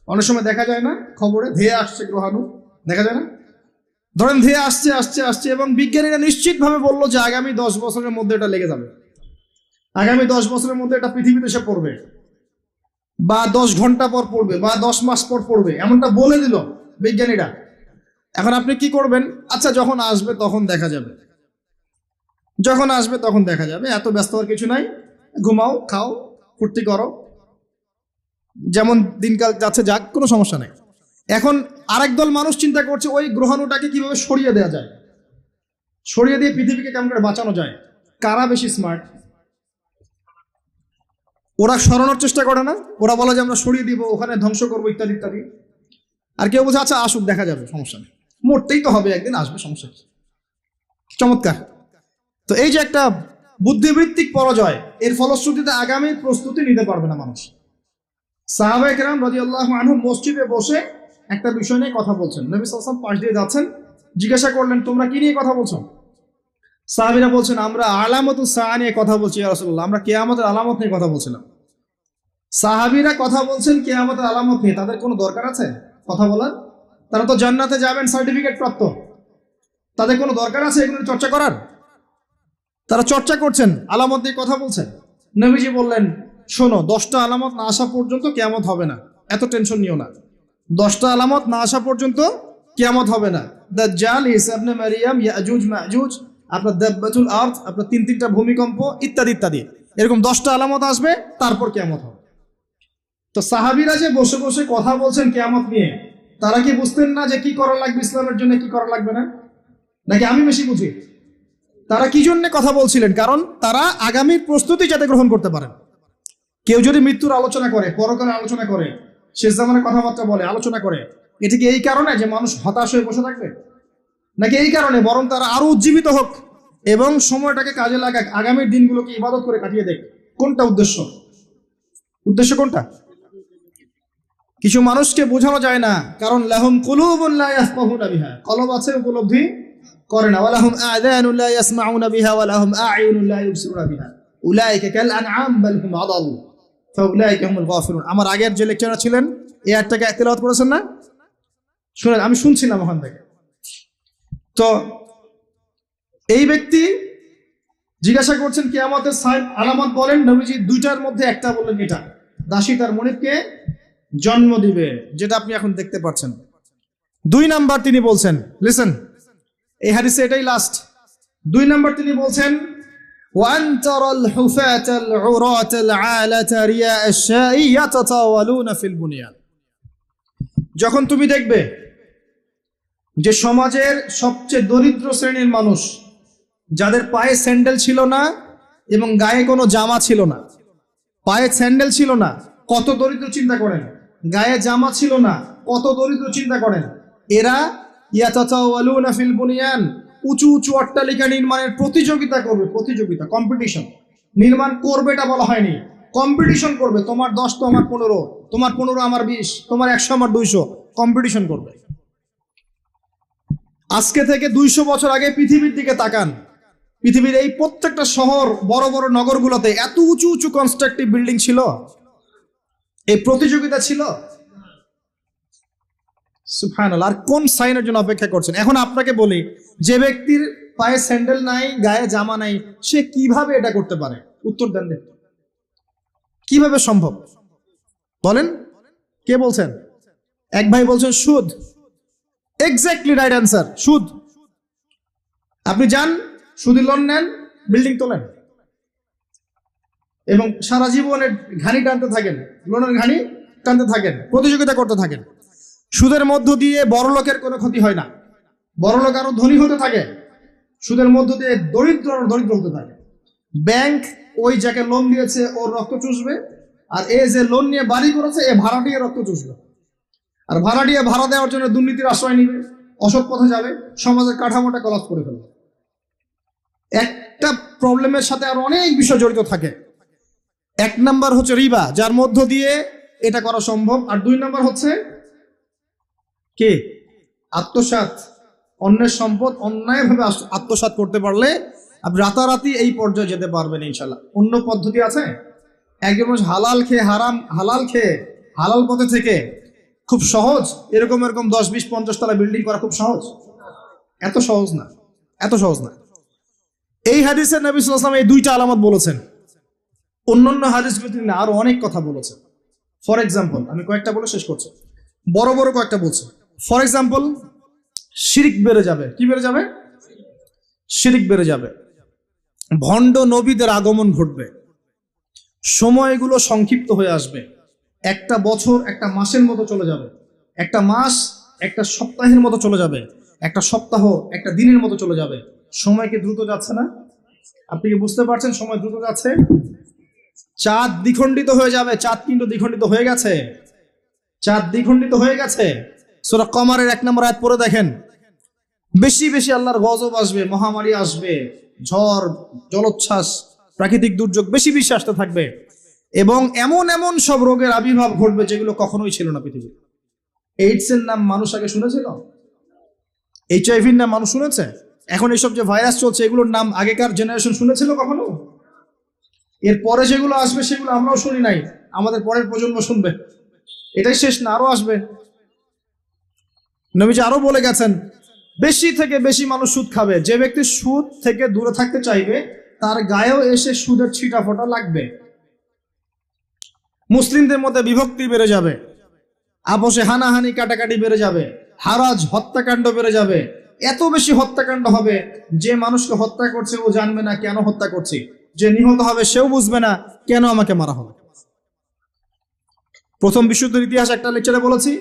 Speaker 1: অনেক সময় দেখা যায় না খবরে, ধেয়ে আসছে গ্রহাণু, দেখা যায় না? ধরেন ধেয়ে আসছে এবং বিজ্ঞানীরা নিশ্চিতভাবে বললো যে আগামী 10 বছরের মধ্যে এটা লেগে যাবে, আগামী 10 বছরের মধ্যে এটা পৃথিবীতে এসে পড়বে, বা 10 ঘন্টা পর পড়বে, বা 10 মাস পর পড়বে, এমনটা বলে দিল বিজ্ঞানীরা। এখন আপনি কি করবেন? আচ্ছা, যখন আসবে তখন দেখা যাবে, এত ব্যস্ত হওয়ার কিছু নাই, ঘুমাও, খাও, ফুর্তি করো, যেমন দিনকাল যাচ্ছে যাক, কোনো সমস্যা নেই। এখন আরেক দল মানুষ চিন্তা করছে ওই গ্রহাণুটাকে কিভাবে সরিয়ে দেওয়া যায়, সরিয়ে দিয়ে পৃথিবীকে কেমন করে বাঁচানো যায়। কারা বেশি স্মার্ট? ওরা সরানোর চেষ্টা করে না, ওরা বলে যে আমরা সরিয়ে দিব, ওখানে ধ্বংস করবো, ইত্যাদি ইত্যাদি। আর কেউ বলছে আচ্ছা আসুক, দেখা যাবে, সমস্যা নেই, মরতেই তো হবে, একদিন আসবে, সমস্যা কি। চমৎকার। তো এই যে একটা বুদ্ধিবৃত্তিক পরাজয়, এর ফলশ্রুতিতে আগামী প্রস্তুতি নিতে পারবে না মানুষ। সাহাবায়ে কেরাম রাদিয়াল্লাহু আনহুম মসজিদে বসে একটা বিষয় নিয়ে কথা বলছেন, নবী সাল্লাল্লাহু আলাইহি ওয়াসাল্লাম পাশ দিয়ে যাচ্ছেন, জিজ্ঞাসা করলেন তোমরা কি নিয়ে কথা বলছো? সাহাবীরা বলছেন আমরা আলামাতুস সাআ নিয়ে কথা বলছি ইয়া রাসূলুল্লাহ, আমরা কিয়ামতের আলামত নিয়ে কথা বলছিলাম। সাহাবীরা কথা বলছেন কিয়ামতের আলামত নিয়ে, তাদের কোনো দরকার আছে কথা বলার? তারা তো জান্নাতে যাবেন সার্টিফিকেট প্রাপ্ত, তাদের কোনো দরকার আছে এগুলো চর্চা করার? তারা চর্চা করছেন, আলামত দিয়ে কথা বলছেন। নবীজি বললেন শোনো, 10টা আলামত না আসা পর্যন্ত কিয়ামত হবে না, এত টেনশন নিও না। 10টা আলামত না আসা পর্যন্ত কিয়ামত হবে না। দাজ্জাল, ঈসা ইবনে মারিয়াম, ইয়াজুজ মাজুজ, আপনার দাব্বাতুল আরদ, আপনার 3টা ভূমিকম্প, ইত্যাদি ইত্যাদি, এরকম 10টা আলামত আসবে, তারপর কিয়ামত হবে। তো সাহাবীরা যে বসে বসে কথা বলছেন কিয়ামত নিয়ে, তারা কি বুঝতেন না যে কি করা লাগবে ইসলামের জন্য, কি করা লাগবে না? নাকি আমি বেশি বুঝি? তারা কি জন্য কথা বলছিলেন? কারণ তারা আগামীর প্রস্তুতি যাতে গ্রহণ করতে পারেন। কেউ যদি মৃত্যুর আলোচনা করে, পরকালের আলোচনা করে, শেষ জামানের কথাবার্তা বলে, আলোচনা করে, এটা কি এই কারণে যে মানুষ হতাশ হয়ে বসে থাকবে, নাকি এই কারণে বরং তারা আরো উজ্জীবিত হোক এবং সময়টাকে কাজে লাগাক, আগামীর দিনগুলোকে ইবাদত করে কাটিয়ে দেখ? কোনটা উদ্দেশ্য কোনটা? কিছু মানুষকে বোঝানো যায় না, কারণ লাহুম কুলুবুন লা ইয়াফকাহুনা বিহা, কলব আছে উপলব্ধি করে না, ওয়ালাহুম আযানুন লা ইয়াসমাউনা বিহা ওয়ালাহুম আ'য়ুনুন লা ইউবসিরুনা বিহা উলাইকা কাল আনআম বাল হুম আদাল ফাউলাইকা হুমুল গাফিলুন। আমার আগের যে লেকচারার ছিলেন এই আয়াতটাকে তেলাওয়াত করেছেন না? শুনেন, আমি শুনছিলাম ওখান থেকে। তো এই ব্যক্তি জিজ্ঞাসা করছেন কিয়ামতের আলামত বলেন, নবীজি 2টার মধ্যে একটা বললেন এটা। দাসী তার মনিবকে জন্ম দিবে, যেটা আপনি এখন দেখতে পাচ্ছেন। 2 নাম্বার তিনি বলছেন, লিসেন, এই হাদিসে এটাই লাস্ট। 2 নাম্বার তিনি বলছেন, وأن ترى الحفاة العراة العالة رياء الشاء يتطاولون في البنيان। যখন তুমি দেখবে যে সমাজের সবচেয়ে দরিদ্র শ্রেণীর মানুষ, যাদের পায়ে স্যান্ডেল ছিল না এবং গায়ে কোনো জামা ছিল না, পায়ে স্যান্ডেল ছিল না, কত দরিদ্র চিন্তা করেন, গায়ে জামা ছিল না, কত দরিদ্র চিন্তা করেন, এরা ইয়াতাতাওয়ালুনা ফিল বুনিয়ান, উঁচু উঁচু অট্টালিকা নির্মাণের প্রতিযোগিতা করবে, প্রতিযোগিতা, কম্পিটিশন। নির্মাণ করবে এটা বলা হয়নি, কম্পিটিশন করবে। তোমার 10 তো আমার 15, তোমার 15 আমার 20, তোমার 100 আমার 200, কম্পিটিশন করবে। আজকে থেকে 200 বছর আগে পৃথিবীর দিকে তাকান, পৃথিবীর এই প্রত্যেকটা শহর, বড় বড় নগরগুলোতে এত উঁচু উঁচু কনস্ট্রাকটিভ বিল্ডিং ছিল? এই প্রতিযোগিতা ছিল? সুবহানাল্লাহ। আর কোন সাইনের জন্য অপেক্ষা করছেন? এখন আপনাকে বলি, যে ব্যক্তির পায়ে স্যান্ডেল নাই, গায়ে জামা নাই, সে কিভাবে এটা করতে পারে? উত্তর দেন, কিভাবে সম্ভব বলেন? কে বলছেন? এক ভাই বলছেন সুদ। এক্স্যাক্টলি রাইট অ্যান্সার, সুদ। আপনি যান, সুদি লোন নেন, বিল্ডিং তোলেন এবং সারা জীবনের ঘানি টানতে থাকেন, লোনের ঘানি টানতে থাকেন, প্রতিযোগিতা করতে থাকেন। সুদের মধ্য দিয়ে বড় লোকের কোনো ক্ষতি হয় না, বড় লোক আরো ধনী হতে থাকে, সুদের মধ্য দিয়ে দরিদ্র আরো দরিদ্র হতে থাকে। ব্যাংক ওই যাকে লোন দিয়েছে ওর রক্ত চুষবে, আর এ যে লোন নিয়ে বাড়ি করেছে এ ভাড়াটিয়ে রক্ত চুষবে, আর ভাড়াটিয়ে ভাড়া দেওয়ার জন্য দুর্নীতির আশ্রয় নিবে, অসৎ পথে যাবে, সমাজের কাঠামোটা কলাপস করে ফেলবে। একটা প্রবলেমের সাথে আরো অনেক বিষয় জড়িত থাকে। 1 নাম্বার হচ্ছে রিবা, যার মধ্য দিয়ে এটা করা সম্ভব। আর 2 নাম্বার হচ্ছে কি? আত্মসাৎ। অন্যের সম্পদ অন্যায়ভাবে আত্মসাৎ করতে পারলে আপনি রাতারাতি এই পর্যায়ে যেতে পারবেন ইনশাল্লাহ। অন্য পদ্ধতি আছে? একজন মানুষ হালাল খেয়ে হালাল খেয়ে হালাল পথে থেকে খুব সহজ এরকম 10, 20, 50 তলা বিল্ডিং করা খুব সহজ? এত সহজ না, এত সহজ না। এই হাদিসে নবী সাল্লাল্লাহু আলাইহি ওয়াসাল্লাম এই 2টা আলামত বলেছেন। অন্যান্য হাদিসগুলো তিনি আরো অনেক কথা বলেছেন। ফর এক্সাম্পল, আমি কয়েকটা বলে শেষ করছি, বড় বড় কয়েকটা বলছি। ফর এক্সাম্পল, শিরিক বেড়ে যাবে। কি বেড়ে যাবে? শিরিক বেড়ে যাবে। ভণ্ড নবীদের আগমন ঘটবে, সময়গুলো সংক্ষিপ্ত হয়ে আসবে। একটা বছর একটা মাসের মতো চলে যাবে, একটা মাস একটা সপ্তাহের মতো চলে যাবে, একটা সপ্তাহ একটা দিনের মতো চলে যাবে। সময় কি দ্রুত যাচ্ছে না? আপনি কি বুঝতে পারছেন সময় দ্রুত যাচ্ছে? চাঁদ দ্বিখণ্ডিত হয়ে যাবে। চাঁদ কিন্তু দ্বিখণ্ডিত হয়ে গেছে, চাঁদ দ্বিখণ্ডিত হয়ে গেছে। সূরা কমারের 1 নম্বর আয়াত পড়ে দেখেন। বেশি বেশি আল্লাহর গজব আসবে, মহামারী আসবে, ঝড়, জলোচ্ছ্বাস, প্রাকৃতিক দুর্যোগ বেশি বেশি আসতে থাকবে এবং এমন এমন সব রোগের আবির্ভাব ঘটবে যেগুলো কখনোই ছিল না পৃথিবীতে। এইডস এর নাম মানুষ আগে শুনেছিল? HIV-র নাম মানুষ শুনেছে? এখন এইসব যে ভাইরাস চলছে এগুলোর নাম আগেকার জেনারেশন শুনেছিল কখনো? এর পরে যেগুলো আসবে সেগুলো আমরাও শুনি নাই, আমাদের পরের প্রজন্ম শুনবে। এটাই শেষ না, আরো আসবে। নবীজি আরো বলে গেছেন, বেশি থেকে বেশি মানুষ সুদ খাবে। যে ব্যক্তি সুদ থেকে দূরে থাকতে চাইবে তার গায়েও এসে সুদের ছিটা ফোঁটা লাগবে। মুসলিমদের মধ্যে বিভক্তি বেড়ে যাবে, আপোষে হানাহানি কাটাকাটি বেড়ে যাবে, হারাজ হত্যাকাণ্ড বেড়ে যাবে। এত বেশি হত্যাকাণ্ড হবে যে মানুষকে হত্যা করছে ও জানবে না কেন হত্যা করছে, যে নিহত হবে সেও বুঝবে না কেন আমাকে মারা হবে। প্রথম বিশ্বযুদ্ধের ইতিহাস একটা লেকচারে বলেছি,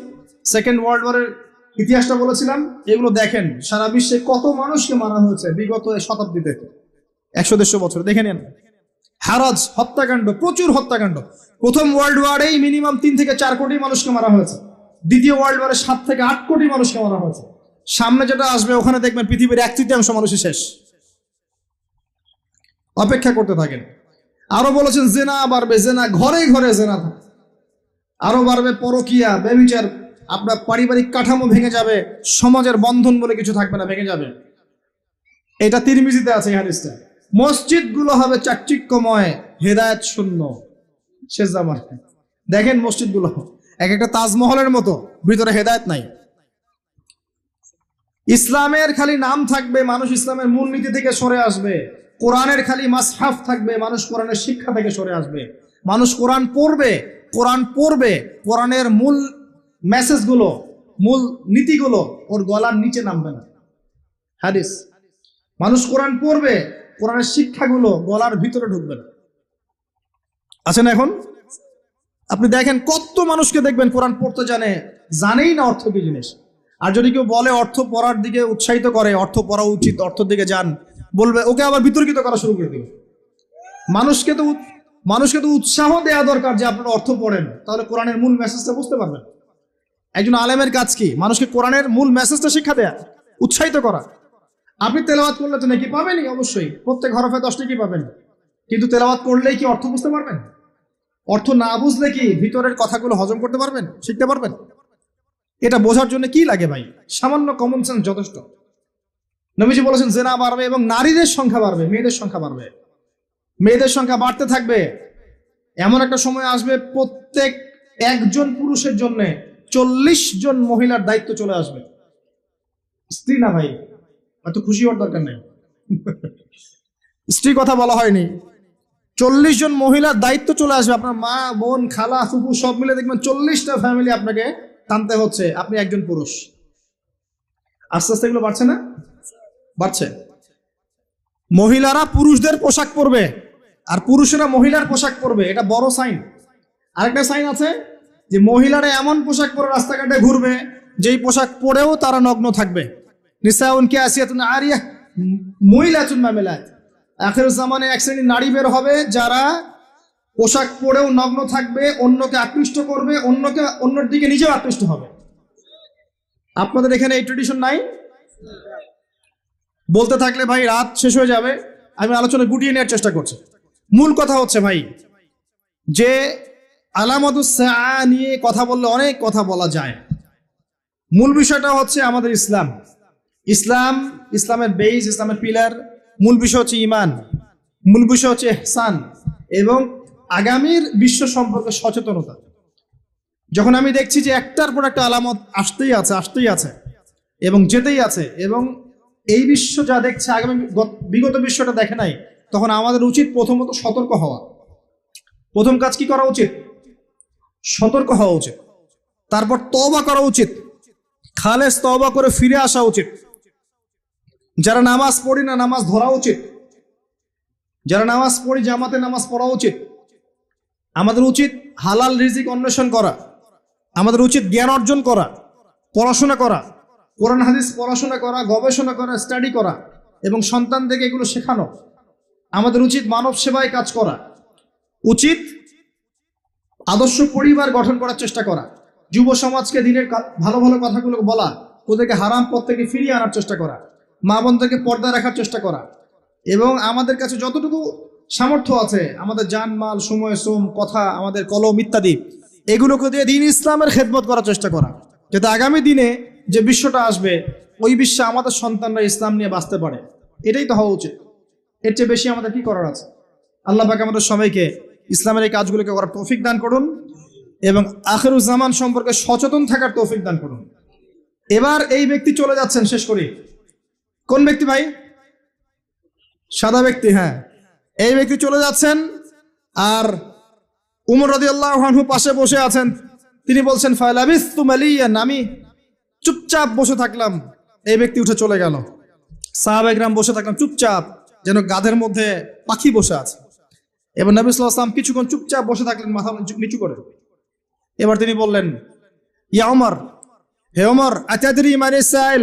Speaker 1: সেকেন্ড ওয়ার্ল্ড ওয়ারের ইতিহাসটা বলেছিলাম। এগুলো দেখেন সারা বিশ্বে কত মানুষকে মারা হয়েছে বিগত শতাব্দীতে, 100-150 বছর দেখে নেন। হারাজ হত্যাকাণ্ড, প্রচুর হত্যাকাণ্ড। প্রথম ওয়ার্ল্ড ওয়ারেই মিনিমাম 3 থেকে 4 কোটি মানুষকে মারা হয়েছে। দ্বিতীয় ওয়ার্ল্ড ওয়ারে 7 থেকে 8 কোটি মানুষকে মারা হয়েছে। সামনে যেটা আসবে ওখানে দেখবেন পৃথিবীর 1/3 মানুষই শেষ। অপেক্ষা করতে থাকেন। আরো বলেছেন জেনা বাড়বে, জেনা ঘরে ঘরে জেনা থাকে। আরো বাড়বে পরকিয়া, ব্যভিচার। আপনার পারিবারিক কাঠামো ভেঙে যাবে, সমাজের বন্ধন বলে কিছু থাকবে না, ভেঙে যাবে। এটা তিরমিজিতে আছে এই হাদিসটা। মসজিদ গুলো হবে চাকচিক্যময়, হেদায়েত শূন্য। শেষ জামানে দেখেন মসজিদ গুলো এক একটা তাজমহলের মতো, ভিতরে হেদায়েত নাই। ইসলামের খালি নাম থাকবে, মানুষ ইসলামের মূলনীতি থেকে সরে আসবে। কোরআনের খালি মাসহাফ থাকবে, মানুষ কোরআনের শিক্ষা থেকে সরে আসবে। মানুষ কোরআন পড়বে, কোরআন পড়বে, কোরআনের মূল মেসেজগুলো, মূল নীতিগুলো ওর গলার নিচে নামবে না। হাদিস, মানুষ কোরআন পড়বে, কোরআনের শিক্ষাগুলো গলার ভিতরে ঢুকবে না। আছে না? এখন আপনি দেখেন কত মানুষকে দেখবেন কোরআন পড়তে জানেই না অর্থ কি জিনিস। আর যদি কেউ বলে অর্থ পড়ার দিকে উৎসাহিত করে, অর্থ পড়া উচিত, অর্থের দিকে যান, বলবে ওকে আবার বিতর্কিত করা শুরু করে দেবে। মানুষকে তো উৎসাহ দেওয়া দরকার যে আপনারা অর্থ পড়েন, তাহলে কোরআনের মূল মেসেজটা বুঝতে পারবেন। একজন আলেমের কাজ কি? মানুষকে কোরআনের মূল মেসেজটা শিক্ষা দেয়া, উৎসাহিত করা। আপনি তেলাওয়াত করলে তো নাকি পাবেনই, অবশ্যই প্রত্যেক হরফে 10 নাকি পাবেন, কিন্তু তেলাওয়াত করলেই কি অর্থ বুঝতে পারবেন? অর্থ না বুঝলে কি ভিতরের কথাগুলো হজম করতে পারবেন, শিখতে পারবেন? এটা বোঝার জন্য কি লাগে ভাই? সামান্য কমন সেন্স যথেষ্ট। নবীজি বলেছেন জেনা বাড়বে এবং নারীদের সংখ্যা বাড়বে, মেয়েদের সংখ্যা বাড়বে। মেয়েদের সংখ্যা বাড়তে থাকবে। এমন একটা সময় আসবে প্রত্যেক একজন পুরুষের জন্য 40 জন মহিলার দায়িত্ব চলে আসবে। স্ত্রী না ভাই, এত খুশি হওয়ার দরকার নেই। স্ত্রী কথা বলা হয়নি। 40 জন মহিলার দায়িত্ব চলে আসবে। আপনার মা, বোন, খালা, ফুফু সব মিলে দেখবেন 40টা ফ্যামিলি আপনাকে টানতে হচ্ছে, আপনি একজন পুরুষ। আস্তে আস্তে এগুলো বাড়ছে না? বাড়ছে। মহিলারা পুরুষদের পোশাক পরবে আর পুরুষেরা মহিলার পোশাক পরবে, এটা বড় সাইন। আরেকটা সাইন আছে যে মহিলারা এমন পোশাক পরে রাস্তাঘাটে ঘুরবে যেই পোশাক পরেও তারা নগ্ন থাকবে। নিসাউন কাসিয়াতুন আরিয়াহ মুইলাতুন মামিলাত। আখিরুজ জামানে এক শ্রেণীর নারী বের হবে যারা পোশাক পরেও নগ্ন থাকবে, অন্যকে আকৃষ্ট করবে, অন্যর দিকে নিজেও আকৃষ্ট হবে। আপনাদের এখানে এই ট্রেডিশন নাই? বলতে থাকলে ভাই রাত শেষ হয়ে যাবে, আমি আলোচনা গুটিয়ে নেওয়ার চেষ্টা করছি। মূল কথা হচ্ছে ভাই যে আলামাতুস সাআ নিয়ে কথা বললে অনেক কথা বলা যায়। মূল বিষয়টা হচ্ছে আমাদের ইসলামের বেস, ইসলামের পিলার। মূল বিষয় হচ্ছে ঈমান, মূল বিষয় হচ্ছে ইহসান এবং আগামীর বিশ্ব সম্পর্কে সচেতনতা। যখন আমি দেখছি যে একটার পর একটা আলামত আসতেই আছে এবং যেতেই আছে, এবং এই বিশ্ব যা দেখছে আগামী বিগত বিশ্বটা দেখে নাই, তখন আমাদের উচিত প্রথমত সতর্ক হওয়া। প্রথম কাজ কি করা উচিত? সতর্ক হওয়া উচিত। তারপর তওবা করা উচিত, খালেস তওবা করে ফিরে আসা উচিত। যারা নামাজ পড়ি না, নামাজ ধরা উচিত। যারা নামাজ পড়ি, জামাতে নামাজ পড়া উচিত। আমাদের উচিত হালাল রিজিক অন্বেষণ করা। আমাদের উচিত জ্ঞান অর্জন করা, পড়াশোনা করা, কোরআন হাদিস পড়াশোনা করা, গবেষণা করা, স্টাডি করা এবং সন্তানদেরকে এগুলো শেখানো। আমাদের উচিত মানব সেবায় কাজ করা, উচিত আদর্শ পরিবার গঠন করার চেষ্টা করা, যুব সমাজকে দিনের ভালো ভালো কথাগুলো বলা, ওদেরকে হারাম পথ থেকে ফিরিয়ে আনার চেষ্টা করা, মা বোনদেরকে পর্দা রাখার চেষ্টা করা, এবং আমাদের কাছে যতটুকু সামর্থ্য আছে আমাদের জানমাল, সময়, শ্রম, কথা, আমাদের কলম ইত্যাদি, এগুলোকে দিয়ে দিন ইসলামের খেদমত করার চেষ্টা করা, যাতে আগামী দিনে যে বিশ্বটা আসবে ওই বিশ্বে আমাদের সন্তানরা ইসলাম নিয়ে বাঁচতে পারে। এটাই তো হওয়া উচিত। এর চেয়ে বেশি আমাদের কি করার আছে? আল্লাহ পাক আমাদের সবাইকে ইসলামের এই কাজগুলোকে করার তৌফিক দান করুন এবং আখিরুজ জামান সম্পর্কে সচেতন থাকার তৌফিক দান করুন। এবার এই ব্যক্তি চলে যাচ্ছেন, শেষ করি। কোন ব্যক্তি ভাই? সাদা ব্যক্তি, হ্যাঁ। এই ব্যক্তি চলে যাচ্ছেন আর উমর রাদিয়াল্লাহু আনহু পাশে বসে আছেন। তিনি বলছেন ফালাবিস্তু মালিয়ান, আমি চুপচাপ বসে থাকলাম। এই ব্যক্তি উঠে চলে গেল। সাহাবায়ে কেরাম বসে থাকলাম চুপচাপ, যেন গাধের মধ্যে পাখি বসে আছে। এবার নবী সাল্লাল্লাহু আলাইহি ওয়াসাল্লাম কিছুক্ষণ চুপচাপ বসে থাকলেন, মাথা নিচু করে। এবার তিনি বললেন, ইয়া ওমর, হে ওমর, আতাদরি মান সাইল,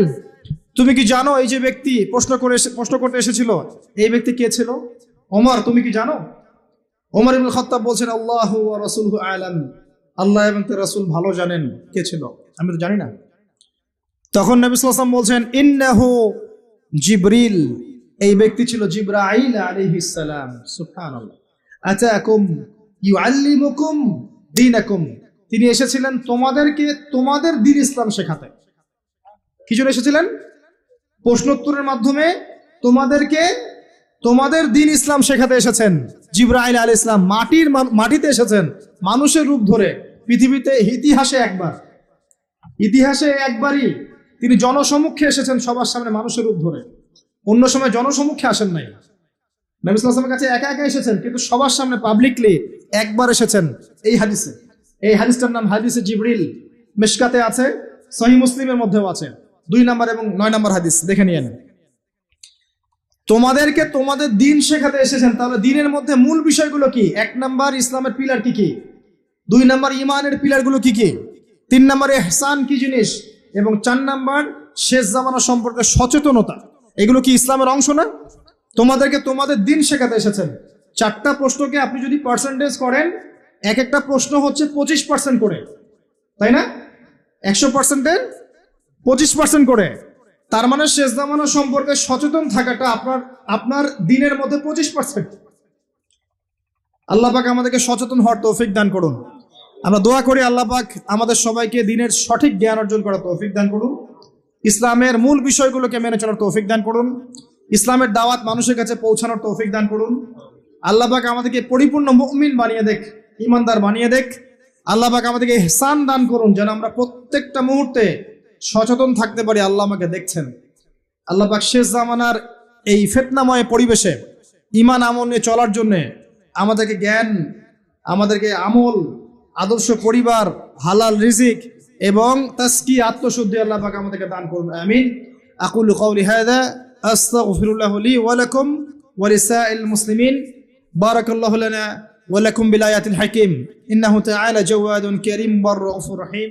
Speaker 1: তুমি কি জানো এই যে ব্যক্তি প্রশ্ন করতে এসেছিল, এই ব্যক্তি কে ছিল? ওমর, তুমি কি জানো? ওমর ইবনে খাত্তাব বলছেন, আল্লাহু ওয়া রাসূলুহু আ'লাম, আল্লাহ এবং তার রাসূল ভালো জানেন কে ছিল, আমি তো জানি না। তখন নবী সাল্লাল্লাহু আলাইহি ওয়াসাল্লাম বলছেন, ইন্নাহু জিবরিল, এই ব্যক্তি ছিল জিবরাইল আলাইহিস সালাম। সুবহানাল্লাহ। আতাকুম ইউআল্লিমুকুম দীনাকুম, তিনি এসেছিলেন তোমাদেরকে তোমাদের দ্বীন ইসলাম শেখাতে। কি জন্য এসেছিলেন? প্রশ্নোত্তরের মাধ্যমে তোমাদেরকে তোমাদের দ্বীন ইসলাম শেখাতে এসেছেন। জিবরাইল আলাইহিস সালাম মাটিতে এসেছেন, মানুষের রূপ ধরে। পৃথিবীতে ইতিহাসে একবারই তিনি জনসমক্ষে এসেছেন, সবার সামনে মানুষের রূপ ধরে। অন্য সময় জনসমক্ষে আসেন নাই। নবী সাল্লাল্লাহু আলাইহি ওয়াসাল্লামের কাছে একা একা এসেছেন, কিন্তু সবার সামনে পাবলিকলি একবার এসেছেন। এই হাদিসে এই হাদিসটার নাম হাদিসে জিবরিল, মিশকাতে আছে, সহিহ মুসলিমের মধ্যেও আছে, 2 নম্বর এবং 9 নম্বর হাদিস, দেখে নিয়েন। তোমাদেরকে তোমাদের দিন শেখাতে এসেছেন, তাহলে দিনের মধ্যে মূল বিষয়গুলো কি? 1 নম্বর ইসলামের পিলার কি কি, 2 নম্বর ইমানের পিলারগুলো কি কি, 3 নম্বর ইহসান কি জিনিস, এবং 4 নম্বর শেষ জামানা সম্পর্কে সচেতনতা। এগুলো কি ইসলামের অংশ না? তোমাদেরকে তোমাদের দিন শেখাতে এসেছেন। 4টা প্রশ্নকে আপনি যদি পার্সেন্টেজ করেন, এক একটা প্রশ্ন হচ্ছে 25% করে, তাই না? 100%-এর 25% করে। তার মানে শেষ জামানা সম্পর্কে সচেতন থাকাটা আপনার দিনের মধ্যে 25%। আল্লাহ পাক আমাদেরকে সচেতন হওয়ার তৌফিক দান করুন। আমরা দোয়া করি আল্লাহ পাক আমাদের সবাইকে দিনের সঠিক জ্ঞান অর্জন করার তৌফিক দান করুন, ইসলামের মূল বিষয়গুলোকে মেনে চলার তৌফিক দান করুন, ইসলামের দাওয়াত মানুষের কাছে পৌঁছানোর তৌফিক দান করুন। আল্লাহ পাক আমাদেরকে পরিপূর্ণ মুমিন বানিয়ে দেখ, ইমানদার বানিয়ে দেখ। আল্লাহ পাক আমাদেরকে ইহসান দান করুন, যেন আমরা প্রত্যেকটা মুহূর্তে সচেতন থাকতে পারি আল্লাহ আমাকে দেখছেন। আল্লাহ পাক শেষ জামানার এই ফিতনাময় পরিবেশে ঈমান আমল নিয়ে চলার জন্য আমাদেরকে জ্ঞান, আমাদেরকে আমল, আদর্শ পরিবার, হালাল রিজিক এবং তাসকি, আত্মশুদ্ধি আল্লাহ পাক আমাদেরকে দান করুন। আমিন। আকুলু কওলি হাযা আস্তাগফিরুল্লাহ লি ওয়া লাকুম ওয়া লিসাইল মুসলিমিন। বারাকাল্লাহু লানা ওয়া লাকুম বিল আয়াতিল হাকিম। ইন্নাহু তাআলা জাওয়াদুন কারীম ওয়া রাউফুর রহিম।